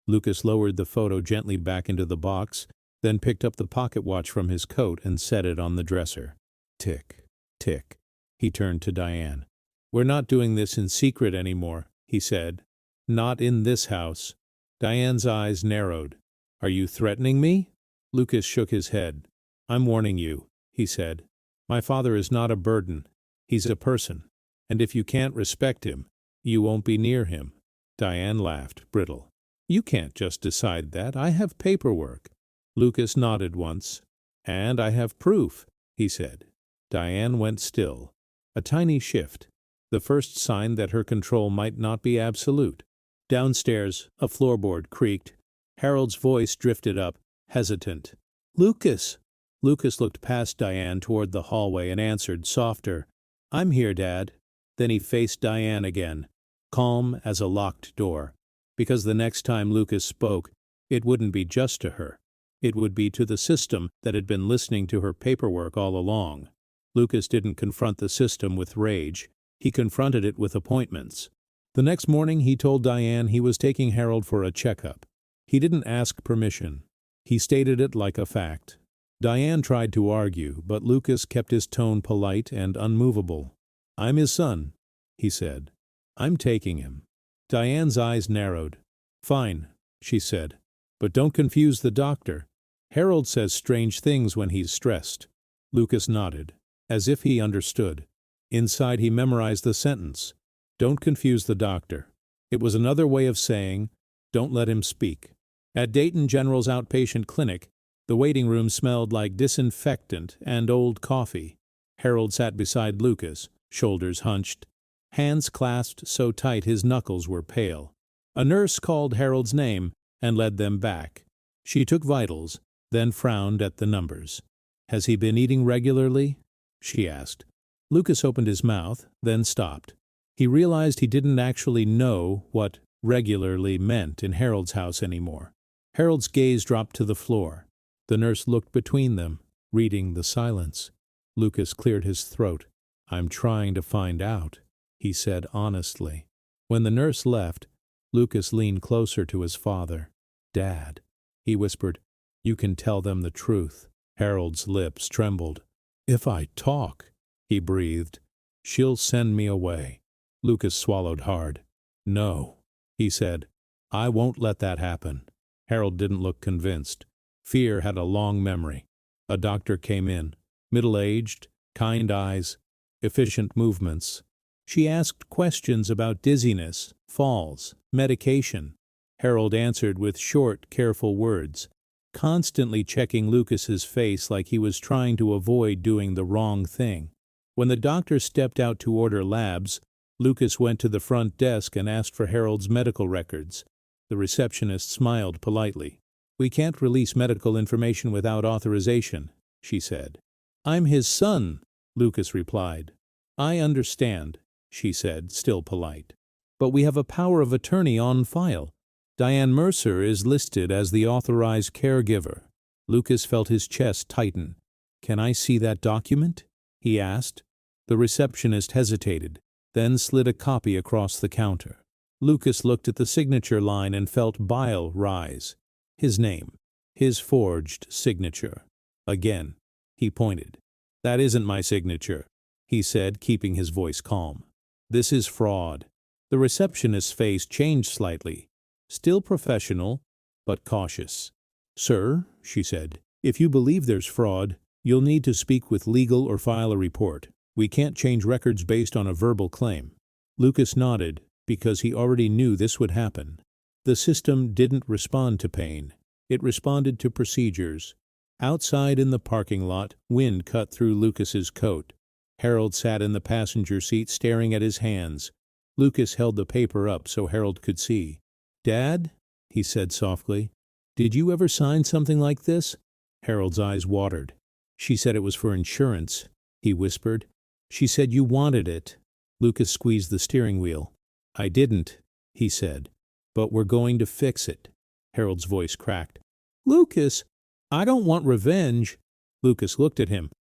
Lucas lowered the photo gently back into the box, then picked up the pocket watch from his coat and set it on the dresser. Tick, tick. He turned to Diane. "We're not doing this in secret anymore," he said. "Not in this house." Diane's eyes narrowed. "Are you threatening me?" Lucas shook his head. "I'm warning you," he said. "My father is not a burden. He's a person. And if you can't respect him, you won't be near him." Diane laughed, brittle. "You can't just decide that. I have paperwork." Lucas nodded once. "And I have proof," he said. Diane went still. A tiny shift. The first sign that her control might not be absolute. Downstairs, a floorboard creaked. Harold's voice drifted up, hesitant. "Lucas!" Lucas looked past Diane toward the hallway and answered, softer, "I'm here, Dad." Then he faced Diane again, calm as a locked door. Because the next time Lucas spoke, it wouldn't be just to her. It would be to the system that had been listening to her paperwork all along. Lucas didn't confront the system with rage. He confronted it with appointments. The next morning he told Diane he was taking Harold for a checkup. He didn't ask permission. He stated it like a fact. Diane tried to argue, but Lucas kept his tone polite and unmovable. "I'm his son," he said. "I'm taking him." Diane's eyes narrowed. "Fine," she said. "But don't confuse the doctor. Harold says strange things when he's stressed." Lucas nodded, as if he understood. Inside he memorized the sentence. Don't confuse the doctor. It was another way of saying, don't let him speak. At Dayton General's outpatient clinic, the waiting room smelled like disinfectant and old coffee. Harold sat beside Lucas, shoulders hunched, hands clasped so tight his knuckles were pale. A nurse called Harold's name and led them back. She took vitals, then frowned at the numbers. "Has he been eating regularly?" she asked. Lucas opened his mouth, then stopped. He realized he didn't actually know what regularly meant in Harold's house anymore. Harold's gaze dropped to the floor. The nurse looked between them, reading the silence. Lucas cleared his throat. "I'm trying to find out," he said honestly. When the nurse left, Lucas leaned closer to his father. "Dad," he whispered, "you can tell them the truth." Harold's lips trembled. "If I talk," he breathed, "she'll send me away." Lucas swallowed hard. "No," he said, "I won't let that happen." Harold didn't look convinced. Fear had a long memory. A doctor came in, middle-aged, kind eyes, efficient movements. She asked questions about dizziness, falls, medication. Harold answered with short, careful words, constantly checking Lucas's face like he was trying to avoid doing the wrong thing. When the doctor stepped out to order labs, Lucas went to the front desk and asked for Harold's medical records. The receptionist smiled politely. "We can't release medical information without authorization," she said. "I'm his son," Lucas replied. "I understand," she said, still polite. "But we have a power of attorney on file. Diane Mercer is listed as the authorized caregiver." Lucas felt his chest tighten. "Can I see that document?" he asked. The receptionist hesitated, then slid a copy across the counter. Lucas looked at the signature line and felt bile rise. His name, his forged signature. Again, he pointed. "That isn't my signature," he said, keeping his voice calm. "This is fraud." The receptionist's face changed slightly, still professional, but cautious. "Sir," she said, "if you believe there's fraud, you'll need to speak with legal or file a report. We can't change records based on a verbal claim." Lucas nodded, because he already knew this would happen. The system didn't respond to pain. It responded to procedures. Outside in the parking lot, wind cut through Lucas's coat. Harold sat in the passenger seat staring at his hands. Lucas held the paper up so Harold could see. "Dad," he said softly, "did you ever sign something like this?" Harold's eyes watered. "She said it was for insurance," he whispered. "She said you wanted it." Lucas squeezed the steering wheel. "I didn't," he said. "But we're going to fix it." Harold's voice cracked. "Lucas, I don't want revenge." Lucas looked at him.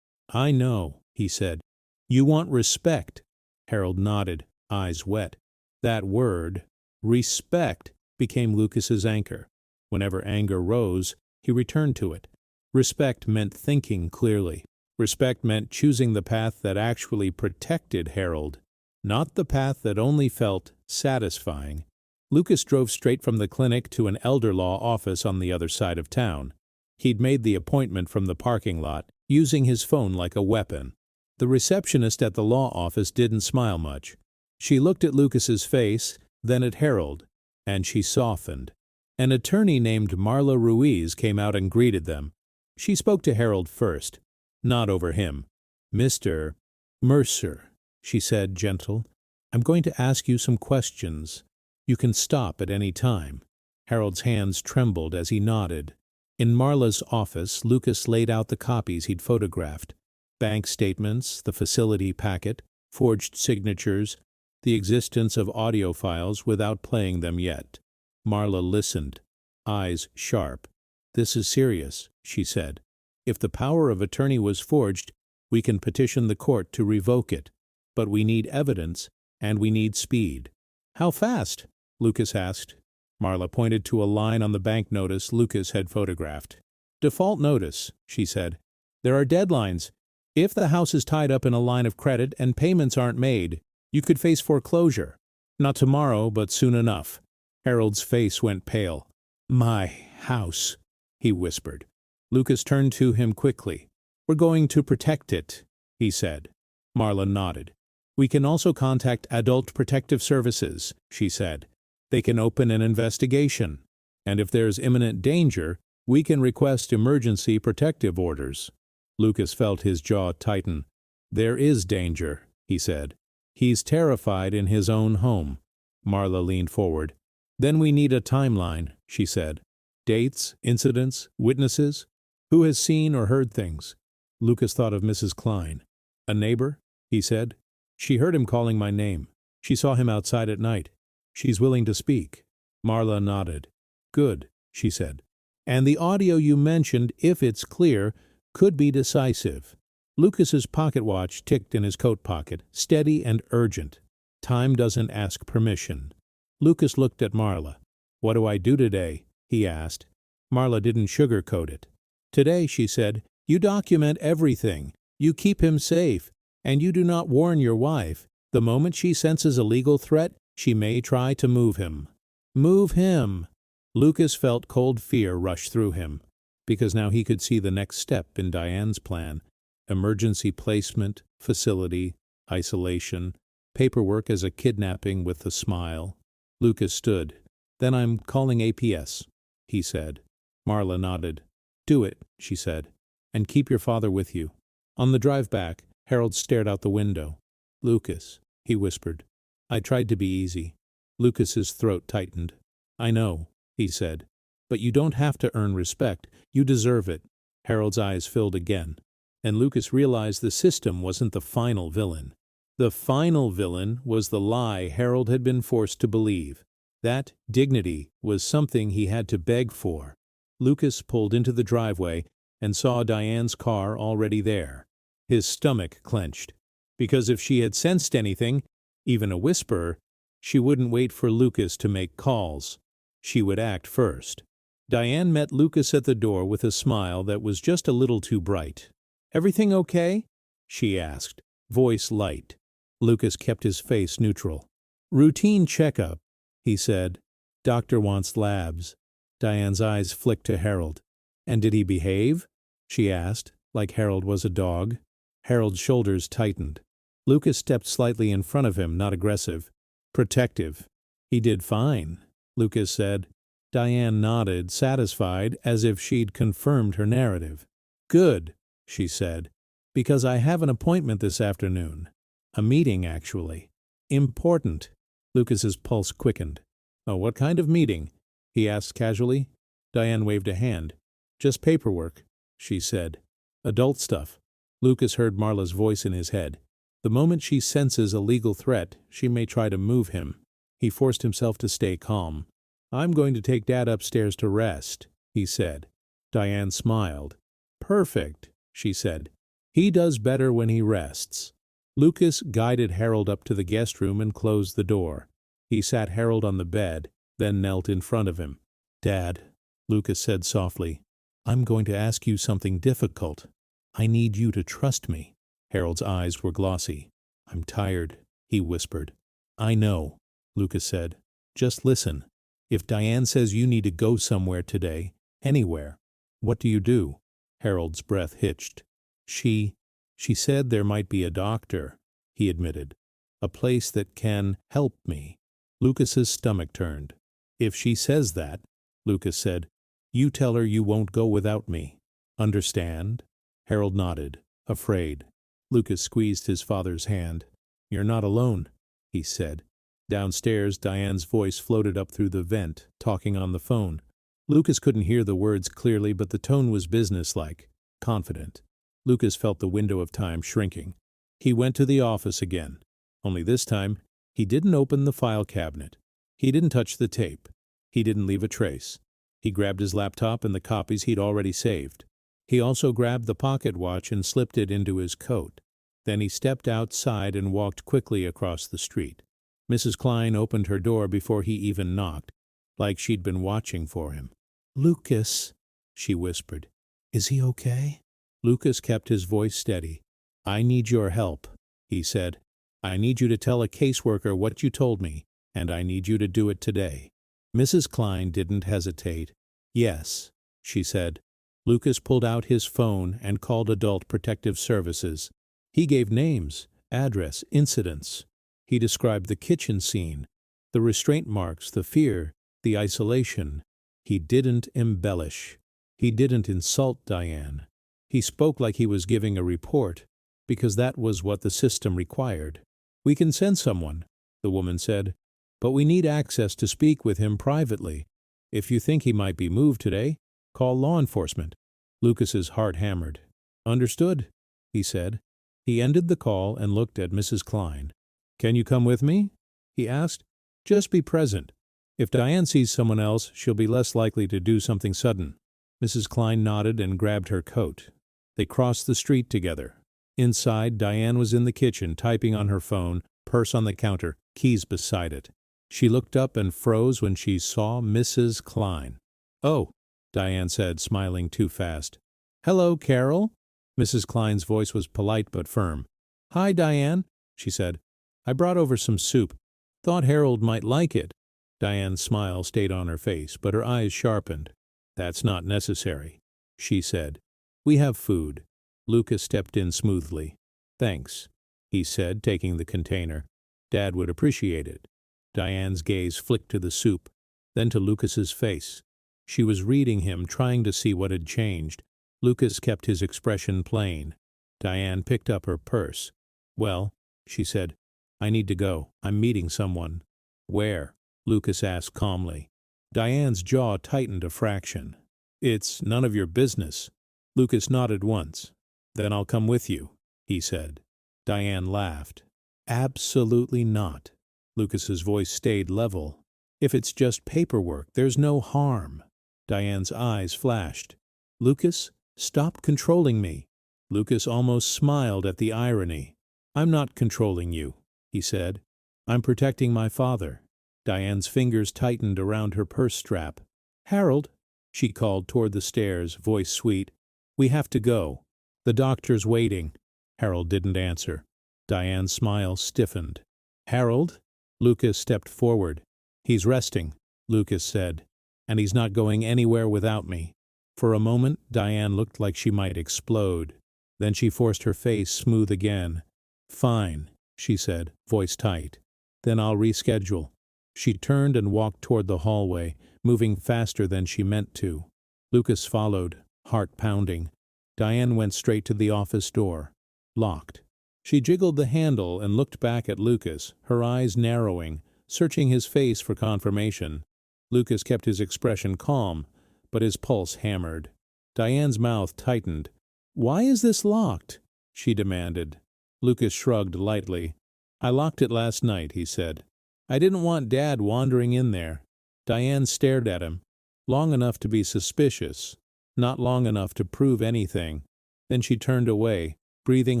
"I know," he said. "You want respect." Harold nodded, eyes wet. That word, respect, became Lucas's anchor. Whenever anger rose, he returned to it. Respect meant thinking clearly. Respect meant choosing the path that actually protected Harold, not the path that only felt satisfying. Lucas drove straight from the clinic to an elder law office on the other side of town. He'd made the appointment from the parking lot, using his phone like a weapon. The receptionist at the law office didn't smile much. She looked at Lucas's face, then at Harold, and she softened. An attorney named Marla Ruiz came out and greeted them. She spoke to Harold first, not over him. "Mr. Mercer," she said, gentle, "I'm going to ask you some questions. You can stop at any time." Harold's hands trembled as he nodded. In Marla's office, Lucas laid out the copies he'd photographed. Bank statements, the facility packet, forged signatures, the existence of audio files without playing them yet. Marla listened, eyes sharp. "This is serious," she said. "If the power of attorney was forged, we can petition the court to revoke it. But we need evidence, and we need speed." "How fast?" Lucas asked. Marla pointed to a line on the bank notice Lucas had photographed. Default notice, she said. There are deadlines. If the house is tied up in a line of credit and payments aren't made, you could face foreclosure. Not tomorrow, but soon enough. Harold's face went pale. My house, he whispered. Lucas turned to him quickly. We're going to protect it, he said. Marla nodded. We can also contact Adult Protective Services, she said. They can open an investigation. And if there's imminent danger, we can request emergency protective orders. Lucas felt his jaw tighten. There is danger, he said. He's terrified in his own home. Marla leaned forward. Then we need a timeline, she said. Dates, incidents, witnesses. Who has seen or heard things? Lucas thought of Mrs. Klein. A neighbor, he said. She heard him calling my name. She saw him outside at night. She's willing to speak. Marla nodded. Good, she said. And the audio you mentioned, if it's clear, could be decisive. Lucas's pocket watch ticked in his coat pocket, steady and urgent. Time doesn't ask permission. Lucas looked at Marla. What do I do today? He asked. Marla didn't sugarcoat it. Today, she said, you document everything. You keep him safe. And you do not warn your wife. The moment she senses a legal threat, she may try to move him. Move him! Lucas felt cold fear rush through him, because now he could see the next step in Diane's plan. Emergency placement, facility, isolation, paperwork as a kidnapping with a smile. Lucas stood. Then I'm calling APS, he said. Marla nodded. Do it, she said, and keep your father with you. On the drive back, Harold stared out the window. Lucas, he whispered. I tried to be easy. Lucas's throat tightened. I know, he said. But you don't have to earn respect. You deserve it. Harold's eyes filled again. And Lucas realized the system wasn't the final villain. The final villain was the lie Harold had been forced to believe. That dignity was something he had to beg for. Lucas pulled into the driveway and saw Diane's car already there. His stomach clenched. Because if she had sensed anything, even a whisper, she wouldn't wait for Lucas to make calls. She would act first. Diane met Lucas at the door with a smile that was just a little too bright. Everything okay? She asked, voice light. Lucas kept his face neutral. Routine checkup, he said. Doctor wants labs. Diane's eyes flicked to Harold. And did he behave? She asked, like Harold was a dog. Harold's shoulders tightened. Lucas stepped slightly in front of him, not aggressive. Protective. He did fine, Lucas said. Diane nodded, satisfied, as if she'd confirmed her narrative. Good, she said, because I have an appointment this afternoon. A meeting, actually. Important. Lucas's pulse quickened. Oh, what kind of meeting? He asked casually. Diane waved a hand. Just paperwork, she said. Adult stuff. Lucas heard Marla's voice in his head. The moment she senses a legal threat, she may try to move him. He forced himself to stay calm. I'm going to take Dad upstairs to rest, he said. Diane smiled. Perfect, she said. He does better when he rests. Lucas guided Harold up to the guest room and closed the door. He sat Harold on the bed, then knelt in front of him. Dad, Lucas said softly, I'm going to ask you something difficult. I need you to trust me. Harold's eyes were glossy. I'm tired, he whispered. I know, Lucas said. Just listen. If Diane says you need to go somewhere today, anywhere, what do you do? Harold's breath hitched. She said there might be a doctor, he admitted. A place that can help me. Lucas's stomach turned. If she says that, Lucas said, you tell her you won't go without me. Understand? Harold nodded, afraid. Lucas squeezed his father's hand. You're not alone, he said. Downstairs, Diane's voice floated up through the vent, talking on the phone. Lucas couldn't hear the words clearly, but the tone was businesslike, confident. Lucas felt the window of time shrinking. He went to the office again. Only this time, he didn't open the file cabinet. He didn't touch the tape. He didn't leave a trace. He grabbed his laptop and the copies he'd already saved. He also grabbed the pocket watch and slipped it into his coat. Then he stepped outside and walked quickly across the street. Mrs. Klein opened her door before he even knocked, like she'd been watching for him. Lucas, she whispered. Is he okay? Lucas kept his voice steady. I need your help, he said. I need you to tell a caseworker what you told me, and I need you to do it today. Mrs. Klein didn't hesitate. Yes, she said. Lucas pulled out his phone and called Adult Protective Services. He gave names, address, incidents. He described the kitchen scene, the restraint marks, the fear, the isolation. He didn't embellish. He didn't insult Diane. He spoke like he was giving a report, because that was what the system required. We can send someone, the woman said, but we need access to speak with him privately. If you think he might be moved today, call law enforcement. Lucas's heart hammered. Understood, he said. He ended the call and looked at Mrs. Klein. Can you come with me? He asked. Just be present. If Diane sees someone else, she'll be less likely to do something sudden. Mrs. Klein nodded and grabbed her coat. They crossed the street together. Inside, Diane was in the kitchen, typing on her phone, purse on the counter, keys beside it. She looked up and froze when she saw Mrs. Klein. Oh, Diane said, smiling too fast. Hello, Carol. Mrs. Klein's voice was polite but firm. Hi, Diane, she said. I brought over some soup. Thought Harold might like it. Diane's smile stayed on her face, but her eyes sharpened. That's not necessary, she said. We have food. Lucas stepped in smoothly. Thanks, he said, taking the container. Dad would appreciate it. Diane's gaze flicked to the soup, then to Lucas's face. She was reading him, trying to see what had changed. Lucas kept his expression plain. Diane picked up her purse. Well, she said, I need to go. I'm meeting someone. Where? Lucas asked calmly. Diane's jaw tightened a fraction. It's none of your business. Lucas nodded once. Then I'll come with you, he said. Diane laughed. Absolutely not. Lucas's voice stayed level. If it's just paperwork, there's no harm. Diane's eyes flashed. Lucas, stop controlling me. Lucas almost smiled at the irony. I'm not controlling you, he said. I'm protecting my father. Diane's fingers tightened around her purse strap. Harold, she called toward the stairs, voice sweet. We have to go. The doctor's waiting. Harold didn't answer. Diane's smile stiffened. Harold? Lucas stepped forward. He's resting, Lucas said, and he's not going anywhere without me. For a moment, Diane looked like she might explode. Then she forced her face smooth again. Fine, she said, voice tight. Then I'll reschedule. She turned and walked toward the hallway, moving faster than she meant to. Lucas followed, heart pounding. Diane went straight to the office door. Locked. She jiggled the handle and looked back at Lucas, her eyes narrowing, searching his face for confirmation. Lucas kept his expression calm, but his pulse hammered. Diane's mouth tightened. Why is this locked? She demanded. Lucas shrugged lightly. I locked it last night, he said. I didn't want Dad wandering in there. Diane stared at him, long enough to be suspicious, not long enough to prove anything. Then she turned away, breathing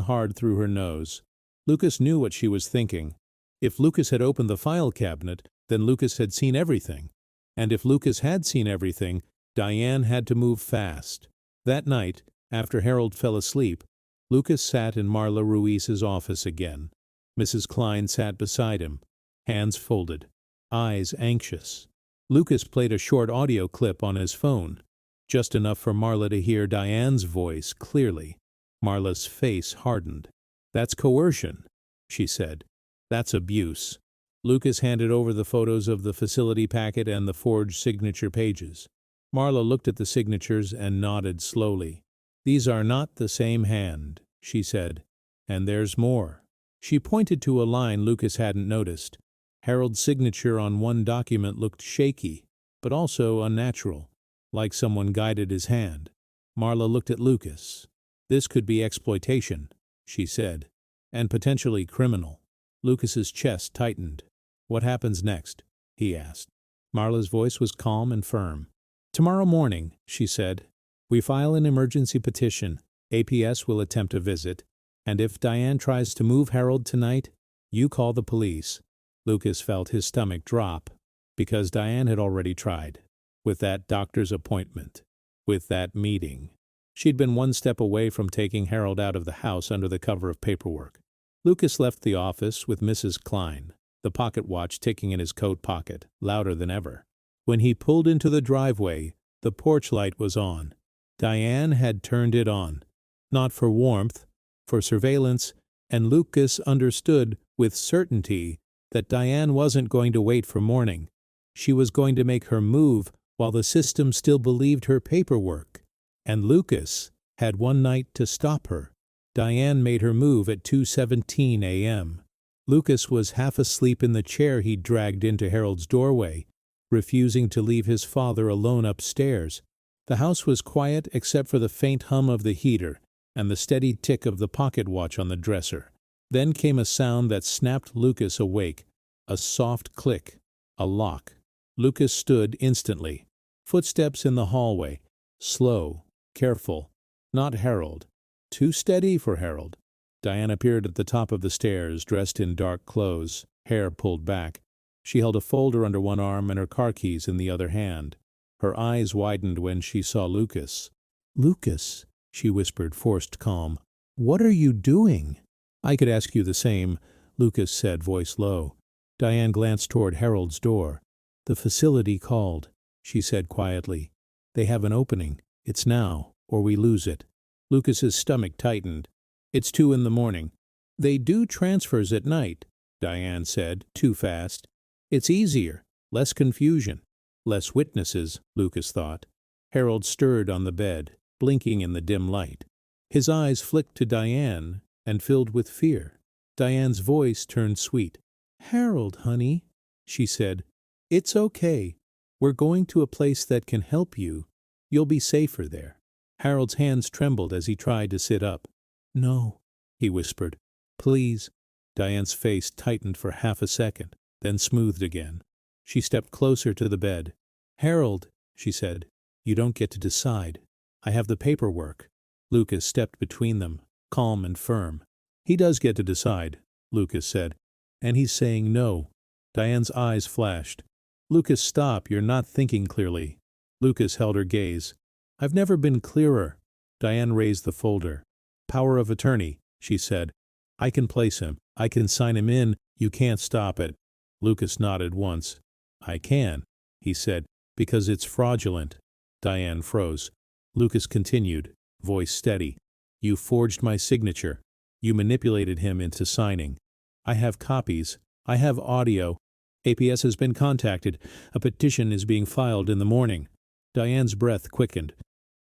hard through her nose. Lucas knew what she was thinking. If Lucas had opened the file cabinet, then Lucas had seen everything. And if Lucas had seen everything, Diane had to move fast. That night, after Harold fell asleep, Lucas sat in Marla Ruiz's office again. Mrs. Klein sat beside him, hands folded, eyes anxious. Lucas played a short audio clip on his phone, just enough for Marla to hear Diane's voice clearly. Marla's face hardened. That's coercion, she said. That's abuse. Lucas handed over the photos of the facility packet and the forged signature pages. Marla looked at the signatures and nodded slowly. These are not the same hand, she said. And there's more. She pointed to a line Lucas hadn't noticed. Harold's signature on one document looked shaky, but also unnatural, like someone guided his hand. Marla looked at Lucas. This could be exploitation, she said, and potentially criminal. Lucas's chest tightened. What happens next? He asked. Marla's voice was calm and firm. Tomorrow morning, she said, we file an emergency petition. APS will attempt a visit, and if Diane tries to move Harold tonight, you call the police. Lucas felt his stomach drop, because Diane had already tried, with that doctor's appointment, with that meeting. She'd been one step away from taking Harold out of the house under the cover of paperwork. Lucas left the office with Mrs. Klein, the pocket watch ticking in his coat pocket, louder than ever. When he pulled into the driveway, the porch light was on. Diane had turned it on. Not for warmth, for surveillance, and Lucas understood with certainty that Diane wasn't going to wait for morning. She was going to make her move while the system still believed her paperwork. And Lucas had one night to stop her. Diane made her move at 2:17 a.m. Lucas was half asleep in the chair he'd dragged into Harold's doorway, refusing to leave his father alone upstairs. The house was quiet except for the faint hum of the heater and the steady tick of the pocket watch on the dresser. Then came a sound that snapped Lucas awake, a soft click, a lock. Lucas stood instantly. Footsteps in the hallway, slow, careful, not Harold. Too steady for Harold. Diane appeared at the top of the stairs, dressed in dark clothes, hair pulled back. She held a folder under one arm and her car keys in the other hand. Her eyes widened when she saw Lucas. "Lucas," she whispered, forced calm. "What are you doing?" "I could ask you the same," Lucas said, voice low. Diane glanced toward Harold's door. "The facility called," she said quietly. "They have an opening. It's now, or we lose it." Lucas's stomach tightened. "It's 2 a.m. "They do transfers at night," Diane said, too fast. "It's easier, less confusion, less witnesses," Lucas thought. Harold stirred on the bed, blinking in the dim light. His eyes flicked to Diane and filled with fear. Diane's voice turned sweet. "Harold, honey," she said. "It's okay. We're going to a place that can help you. You'll be safer there." Harold's hands trembled as he tried to sit up. "No," he whispered. "Please." Diane's face tightened for half a second, then smoothed again. She stepped closer to the bed. "Harold," she said, "you don't get to decide. I have the paperwork." Lucas stepped between them, calm and firm. "He does get to decide," Lucas said. "And he's saying no." Diane's eyes flashed. "Lucas, stop. You're not thinking clearly." Lucas held her gaze. "I've never been clearer." Diane raised the folder. "Power of attorney," she said. "I can place him. I can sign him in. You can't stop it." Lucas nodded once. "I can," he said, "because it's fraudulent." Diane froze. Lucas continued, voice steady. "You forged my signature. You manipulated him into signing. I have copies. I have audio. APS has been contacted. A petition is being filed in the morning." Diane's breath quickened.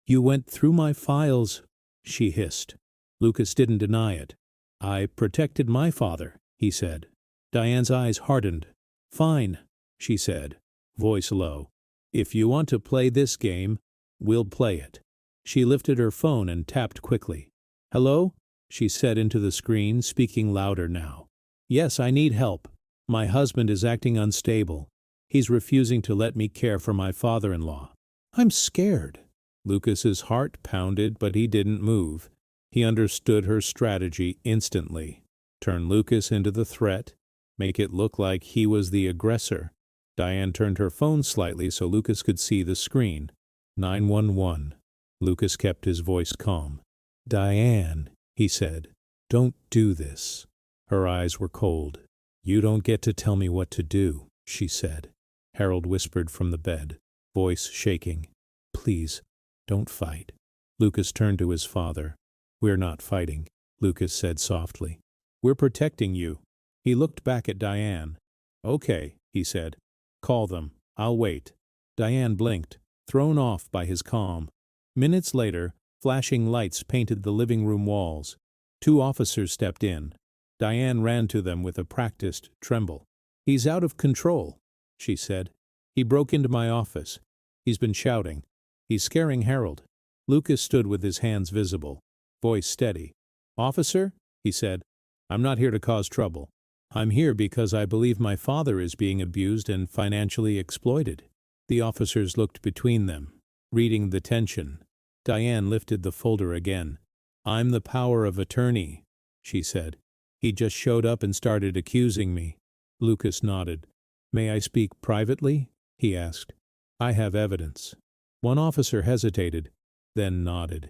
"You went through my files," she hissed. Lucas didn't deny it. "I protected my father," he said. Diane's eyes hardened. "Fine," she said, voice low. "If you want to play this game, we'll play it." She lifted her phone and tapped quickly. "Hello?" she said into the screen, speaking louder now. "Yes, I need help. My husband is acting unstable. He's refusing to let me care for my father-in-law. I'm scared." Lucas's heart pounded, but he didn't move. He understood her strategy instantly. Turn Lucas into the threat, make it look like he was the aggressor. Diane turned her phone slightly so Lucas could see the screen. 911. Lucas kept his voice calm. "Diane," he said, "don't do this." Her eyes were cold. "You don't get to tell me what to do," she said. Harold whispered from the bed, voice shaking. "Please, don't fight." Lucas turned to his father. "We're not fighting," Lucas said softly. "We're protecting you." He looked back at Diane. "Okay," he said. "Call them. I'll wait." Diane blinked, thrown off by his calm. Minutes later, flashing lights painted the living room walls. 2 officers stepped in. Diane ran to them with a practiced tremble. "He's out of control," she said. "He broke into my office. He's been shouting. He's scaring Harold." Lucas stood with his hands visible, voice steady. "Officer," he said, "I'm not here to cause trouble. I'm here because I believe my father is being abused and financially exploited." The officers looked between them, reading the tension. Diane lifted the folder again. "I'm the power of attorney," she said. "He just showed up and started accusing me." Lucas nodded. "May I speak privately?" he asked. "I have evidence." One officer hesitated, then nodded.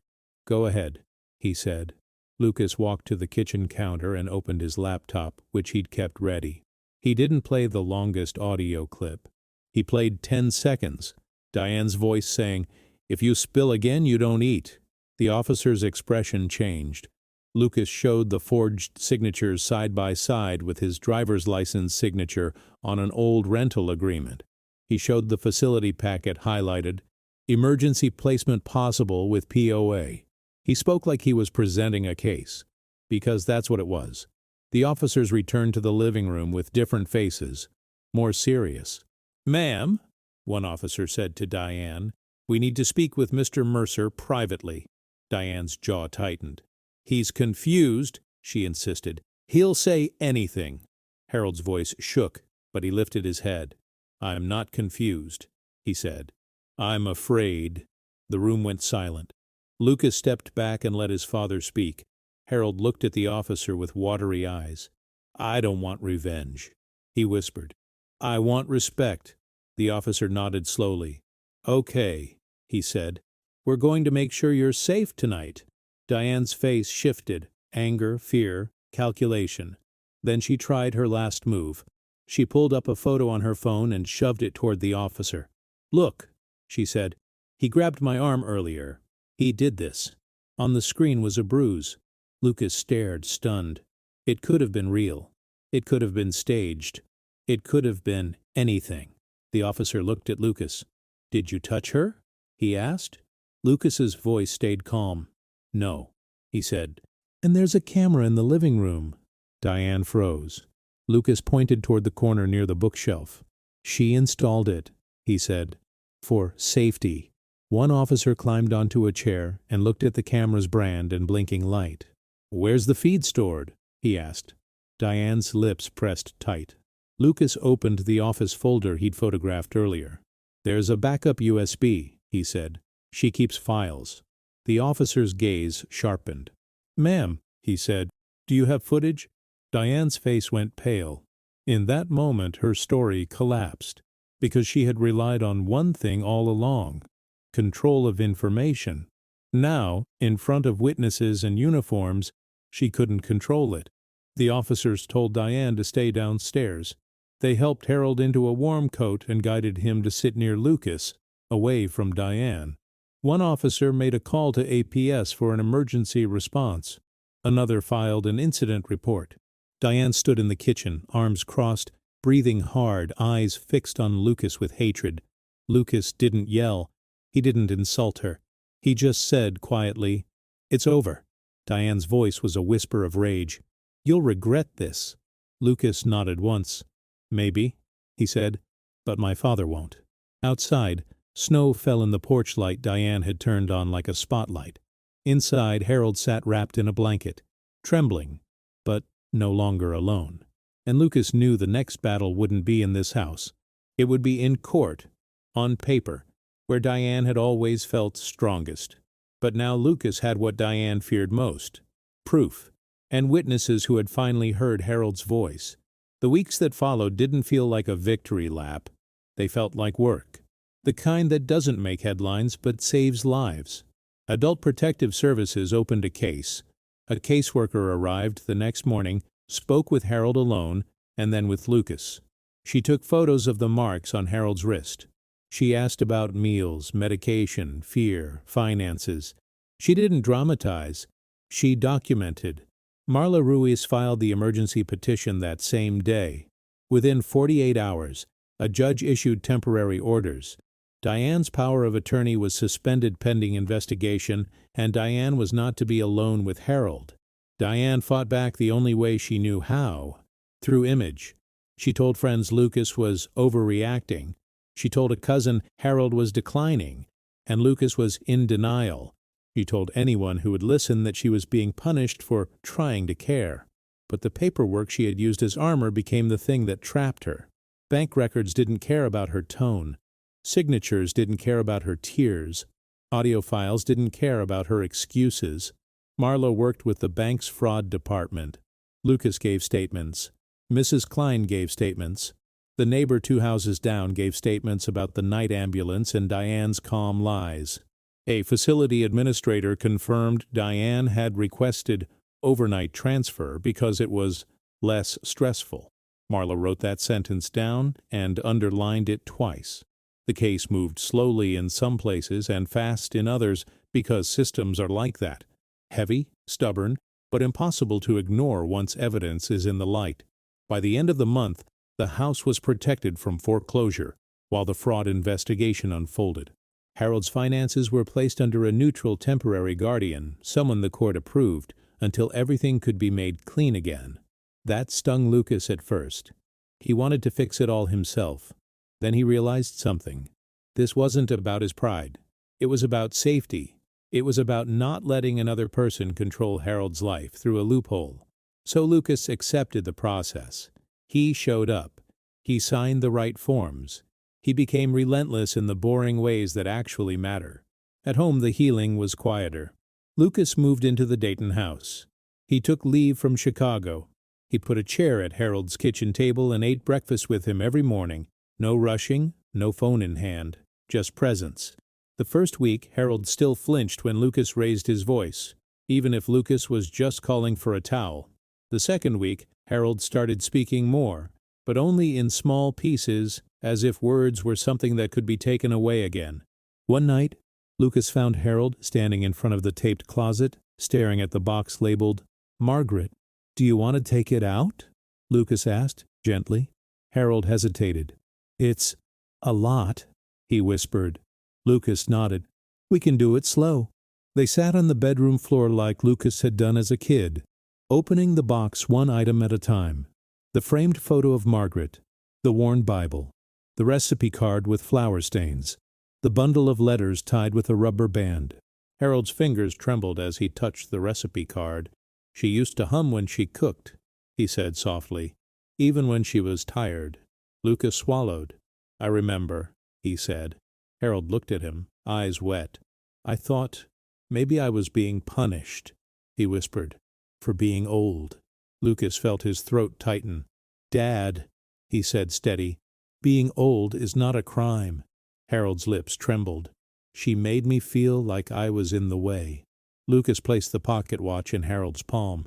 Go ahead, he said. Lucas walked to the kitchen counter and opened his laptop, which he'd kept ready. He didn't play the longest audio clip. He played 10 seconds, Diane's voice saying, "If you spill again, you don't eat." The officer's expression changed. Lucas showed the forged signatures side by side with his driver's license signature on an old rental agreement. He showed the facility packet highlighted, "Emergency placement possible with POA." He spoke like he was presenting a case, because that's what it was. The officers returned to the living room with different faces, more serious. "Ma'am," one officer said to Diane, "we need to speak with Mr. Mercer privately." Diane's jaw tightened. "He's confused," she insisted. "He'll say anything." Harold's voice shook, but he lifted his head. "I'm not confused," he said. "I'm afraid." The room went silent. Lucas stepped back and let his father speak. Harold looked at the officer with watery eyes. "I don't want revenge," he whispered. "I want respect." The officer nodded slowly. "Okay," he said. "We're going to make sure you're safe tonight." Diane's face shifted, anger, fear, calculation. Then she tried her last move. She pulled up a photo on her phone and shoved it toward the officer. "Look," she said. "He grabbed my arm earlier. He did this." On the screen was a bruise. Lucas stared, stunned. It could have been real. It could have been staged. It could have been anything. The officer looked at Lucas. "Did you touch her?" he asked. Lucas's voice stayed calm. "No," he said. "And there's a camera in the living room." Diane froze. Lucas pointed toward the corner near the bookshelf. "She installed it," he said, "for safety." One officer climbed onto a chair and looked at the camera's brand and blinking light. "Where's the feed stored?" he asked. Diane's lips pressed tight. Lucas opened the office folder he'd photographed earlier. "There's a backup USB," he said. "She keeps files." The officer's gaze sharpened. "Ma'am," he said, "do you have footage?" Diane's face went pale. In that moment her story collapsed, because she had relied on one thing all along: control of information. Now, in front of witnesses in uniforms, she couldn't control it. The officers told Diane to stay downstairs. They helped Harold into a warm coat and guided him to sit near Lucas, away from Diane. One officer made a call to APS for an emergency response. Another filed an incident report. Diane stood in the kitchen, arms crossed, breathing hard, eyes fixed on Lucas with hatred. Lucas didn't yell. He didn't insult her. He just said quietly, "It's over." Diane's voice was a whisper of rage. "You'll regret this." Lucas nodded once. "Maybe," he said, "but my father won't." Outside, snow fell in the porch light Diane had turned on like a spotlight. Inside, Harold sat wrapped in a blanket, trembling, but no longer alone. And Lucas knew the next battle wouldn't be in this house. It would be in court, on paper, where Diane had always felt strongest. But now Lucas had what Diane feared most: proof, and witnesses who had finally heard Harold's voice. The weeks that followed didn't feel like a victory lap. They felt like work. The kind that doesn't make headlines but saves lives. Adult Protective Services opened a case. A caseworker arrived the next morning, spoke with Harold alone, and then with Lucas. She took photos of the marks on Harold's wrist. She asked about meals, medication, fear, finances. She didn't dramatize. She documented. Marla Ruiz filed the emergency petition that same day. Within 48 hours, a judge issued temporary orders. Diane's power of attorney was suspended pending investigation, and Diane was not to be alone with Harold. Diane fought back the only way she knew how: through image. She told friends Lucas was overreacting. She told a cousin Harold was declining, and Lucas was in denial. She told anyone who would listen that she was being punished for trying to care. But the paperwork she had used as armor became the thing that trapped her. Bank records didn't care about her tone. Signatures didn't care about her tears. Audio files didn't care about her excuses. Marla worked with the bank's fraud department. Lucas gave statements. Mrs. Klein gave statements. The neighbor 2 houses down gave statements about the night ambulance and Diane's calm lies. A facility administrator confirmed Diane had requested overnight transfer because it was less stressful. Marla wrote that sentence down and underlined it twice. The case moved slowly in some places and fast in others because systems are like that. Heavy, stubborn, but impossible to ignore once evidence is in the light. By the end of the month, the house was protected from foreclosure while the fraud investigation unfolded. Harold's finances were placed under a neutral temporary guardian, someone the court approved, until everything could be made clean again. That stung Lucas at first. He wanted to fix it all himself. Then he realized something. This wasn't about his pride. It was about safety. It was about not letting another person control Harold's life through a loophole. So Lucas accepted the process. He showed up. He signed the right forms. He became relentless in the boring ways that actually matter. At home, the healing was quieter. Lucas moved into the Dayton house. He took leave from Chicago. He put a chair at Harold's kitchen table and ate breakfast with him every morning. No rushing, no phone in hand, just presence. The first week, Harold still flinched when Lucas raised his voice, even if Lucas was just calling for a towel. The second week, Harold started speaking more, but only in small pieces, as if words were something that could be taken away again. One night, Lucas found Harold standing in front of the taped closet, staring at the box labeled, "Margaret, do you want to take it out?" Lucas asked, gently. Harold hesitated. "It's a lot," he whispered. Lucas nodded. "We can do it slow." They sat on the bedroom floor like Lucas had done as a kid, opening the box one item at a time. The framed photo of Margaret, the worn Bible, the recipe card with flour stains, the bundle of letters tied with a rubber band. Harold's fingers trembled as he touched the recipe card. "She used to hum when she cooked," he said softly, "even when she was tired." Lucas swallowed. "I remember," he said. Harold looked at him, eyes wet. "I thought maybe I was being punished," he whispered, "for being old." Lucas felt his throat tighten. "Dad," he said steady, "being old is not a crime." Harold's lips trembled. "She made me feel like I was in the way." Lucas placed the pocket watch in Harold's palm.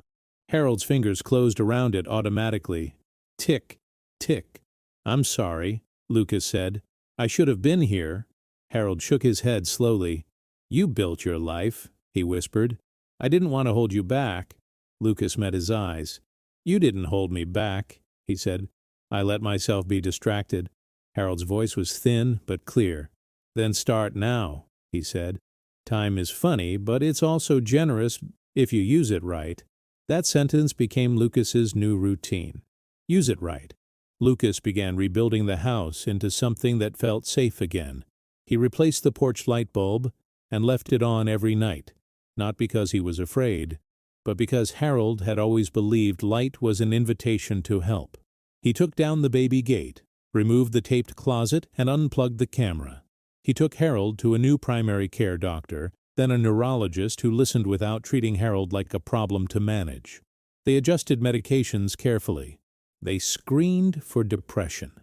Harold's fingers closed around it automatically. Tick, tick. "I'm sorry," Lucas said. "I should have been here." Harold shook his head slowly. "You built your life," he whispered. "I didn't want to hold you back." Lucas met his eyes. "You didn't hold me back," he said. "I let myself be distracted." Harold's voice was thin but clear. "Then start now," he said. "Time is funny, but it's also generous if you use it right." That sentence became Lucas's new routine. Use it right. Lucas began rebuilding the house into something that felt safe again. He replaced the porch light bulb and left it on every night, not because he was afraid, but because Harold had always believed light was an invitation to help. He took down the baby gate, removed the taped closet, and unplugged the camera. He took Harold to a new primary care doctor, then a neurologist who listened without treating Harold like a problem to manage. They adjusted medications carefully. They screened for depression.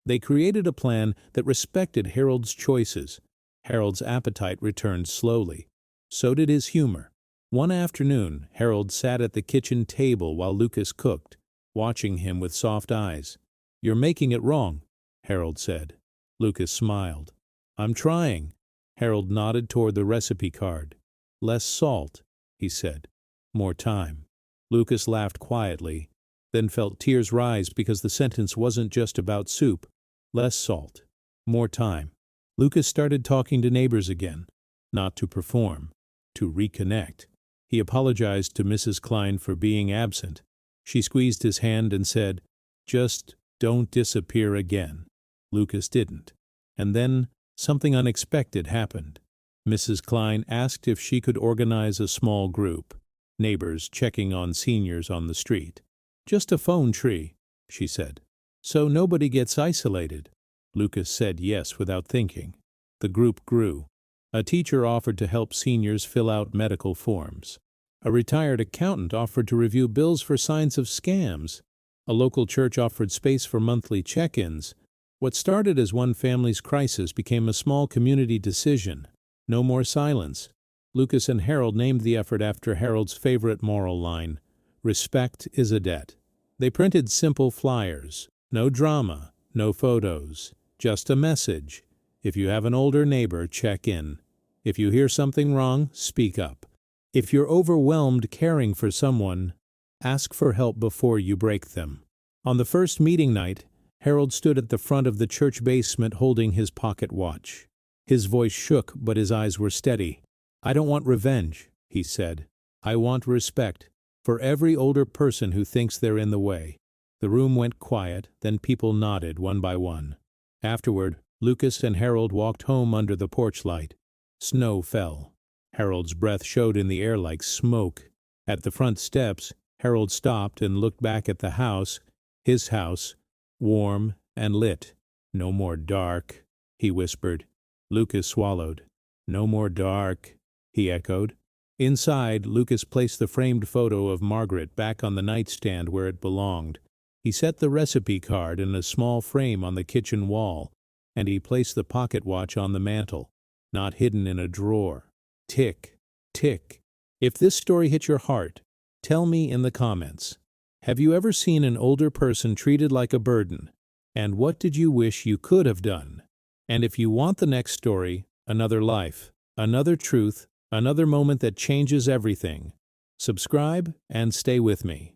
They created a plan that respected Harold's choices. Harold's appetite returned slowly. So did his humor. One afternoon, Harold sat at the kitchen table while Lucas cooked, watching him with soft eyes. "You're making it wrong," Harold said. Lucas smiled. "I'm trying." Harold nodded toward the recipe card. "Less salt," he said. "More time." Lucas laughed quietly, then felt tears rise because the sentence wasn't just about soup. Less salt. More time. Lucas started talking to neighbors again, not to perform, to reconnect. He apologized to Mrs. Klein for being absent. She squeezed his hand and said, "Just don't disappear again." Lucas didn't. And then something unexpected happened. Mrs. Klein asked if she could organize a small group, neighbors checking on seniors on the street. "Just a phone tree," she said, "so nobody gets isolated." Lucas said yes without thinking. The group grew. A teacher offered to help seniors fill out medical forms. A retired accountant offered to review bills for signs of scams. A local church offered space for monthly check-ins. What started as one family's crisis became a small community decision. No more silence. Lucas and Harold named the effort after Harold's favorite moral line, "Respect is a debt." They printed simple flyers. No drama, no photos, just a message. If you have an older neighbor, check in. If you hear something wrong, speak up. If you're overwhelmed caring for someone, ask for help before you break them. On the first meeting night, Harold stood at the front of the church basement holding his pocket watch. His voice shook, but his eyes were steady. "I don't want revenge," he said. "I want respect for every older person who thinks they're in the way." The room went quiet, then people nodded one by one. Afterward, Lucas and Harold walked home under the porch light. Snow fell. Harold's breath showed in the air like smoke. At the front steps, Harold stopped and looked back at the house, his house, warm and lit. "No more dark," he whispered. Lucas swallowed. "No more dark," he echoed. Inside, Lucas placed the framed photo of Margaret back on the nightstand where it belonged. He set the recipe card in a small frame on the kitchen wall, and he placed the pocket watch on the mantel, not hidden in a drawer. Tick, tick. If this story hit your heart, tell me in the comments. Have you ever seen an older person treated like a burden? And what did you wish you could have done? And if you want the next story, another life, another truth, another moment that changes everything, subscribe and stay with me.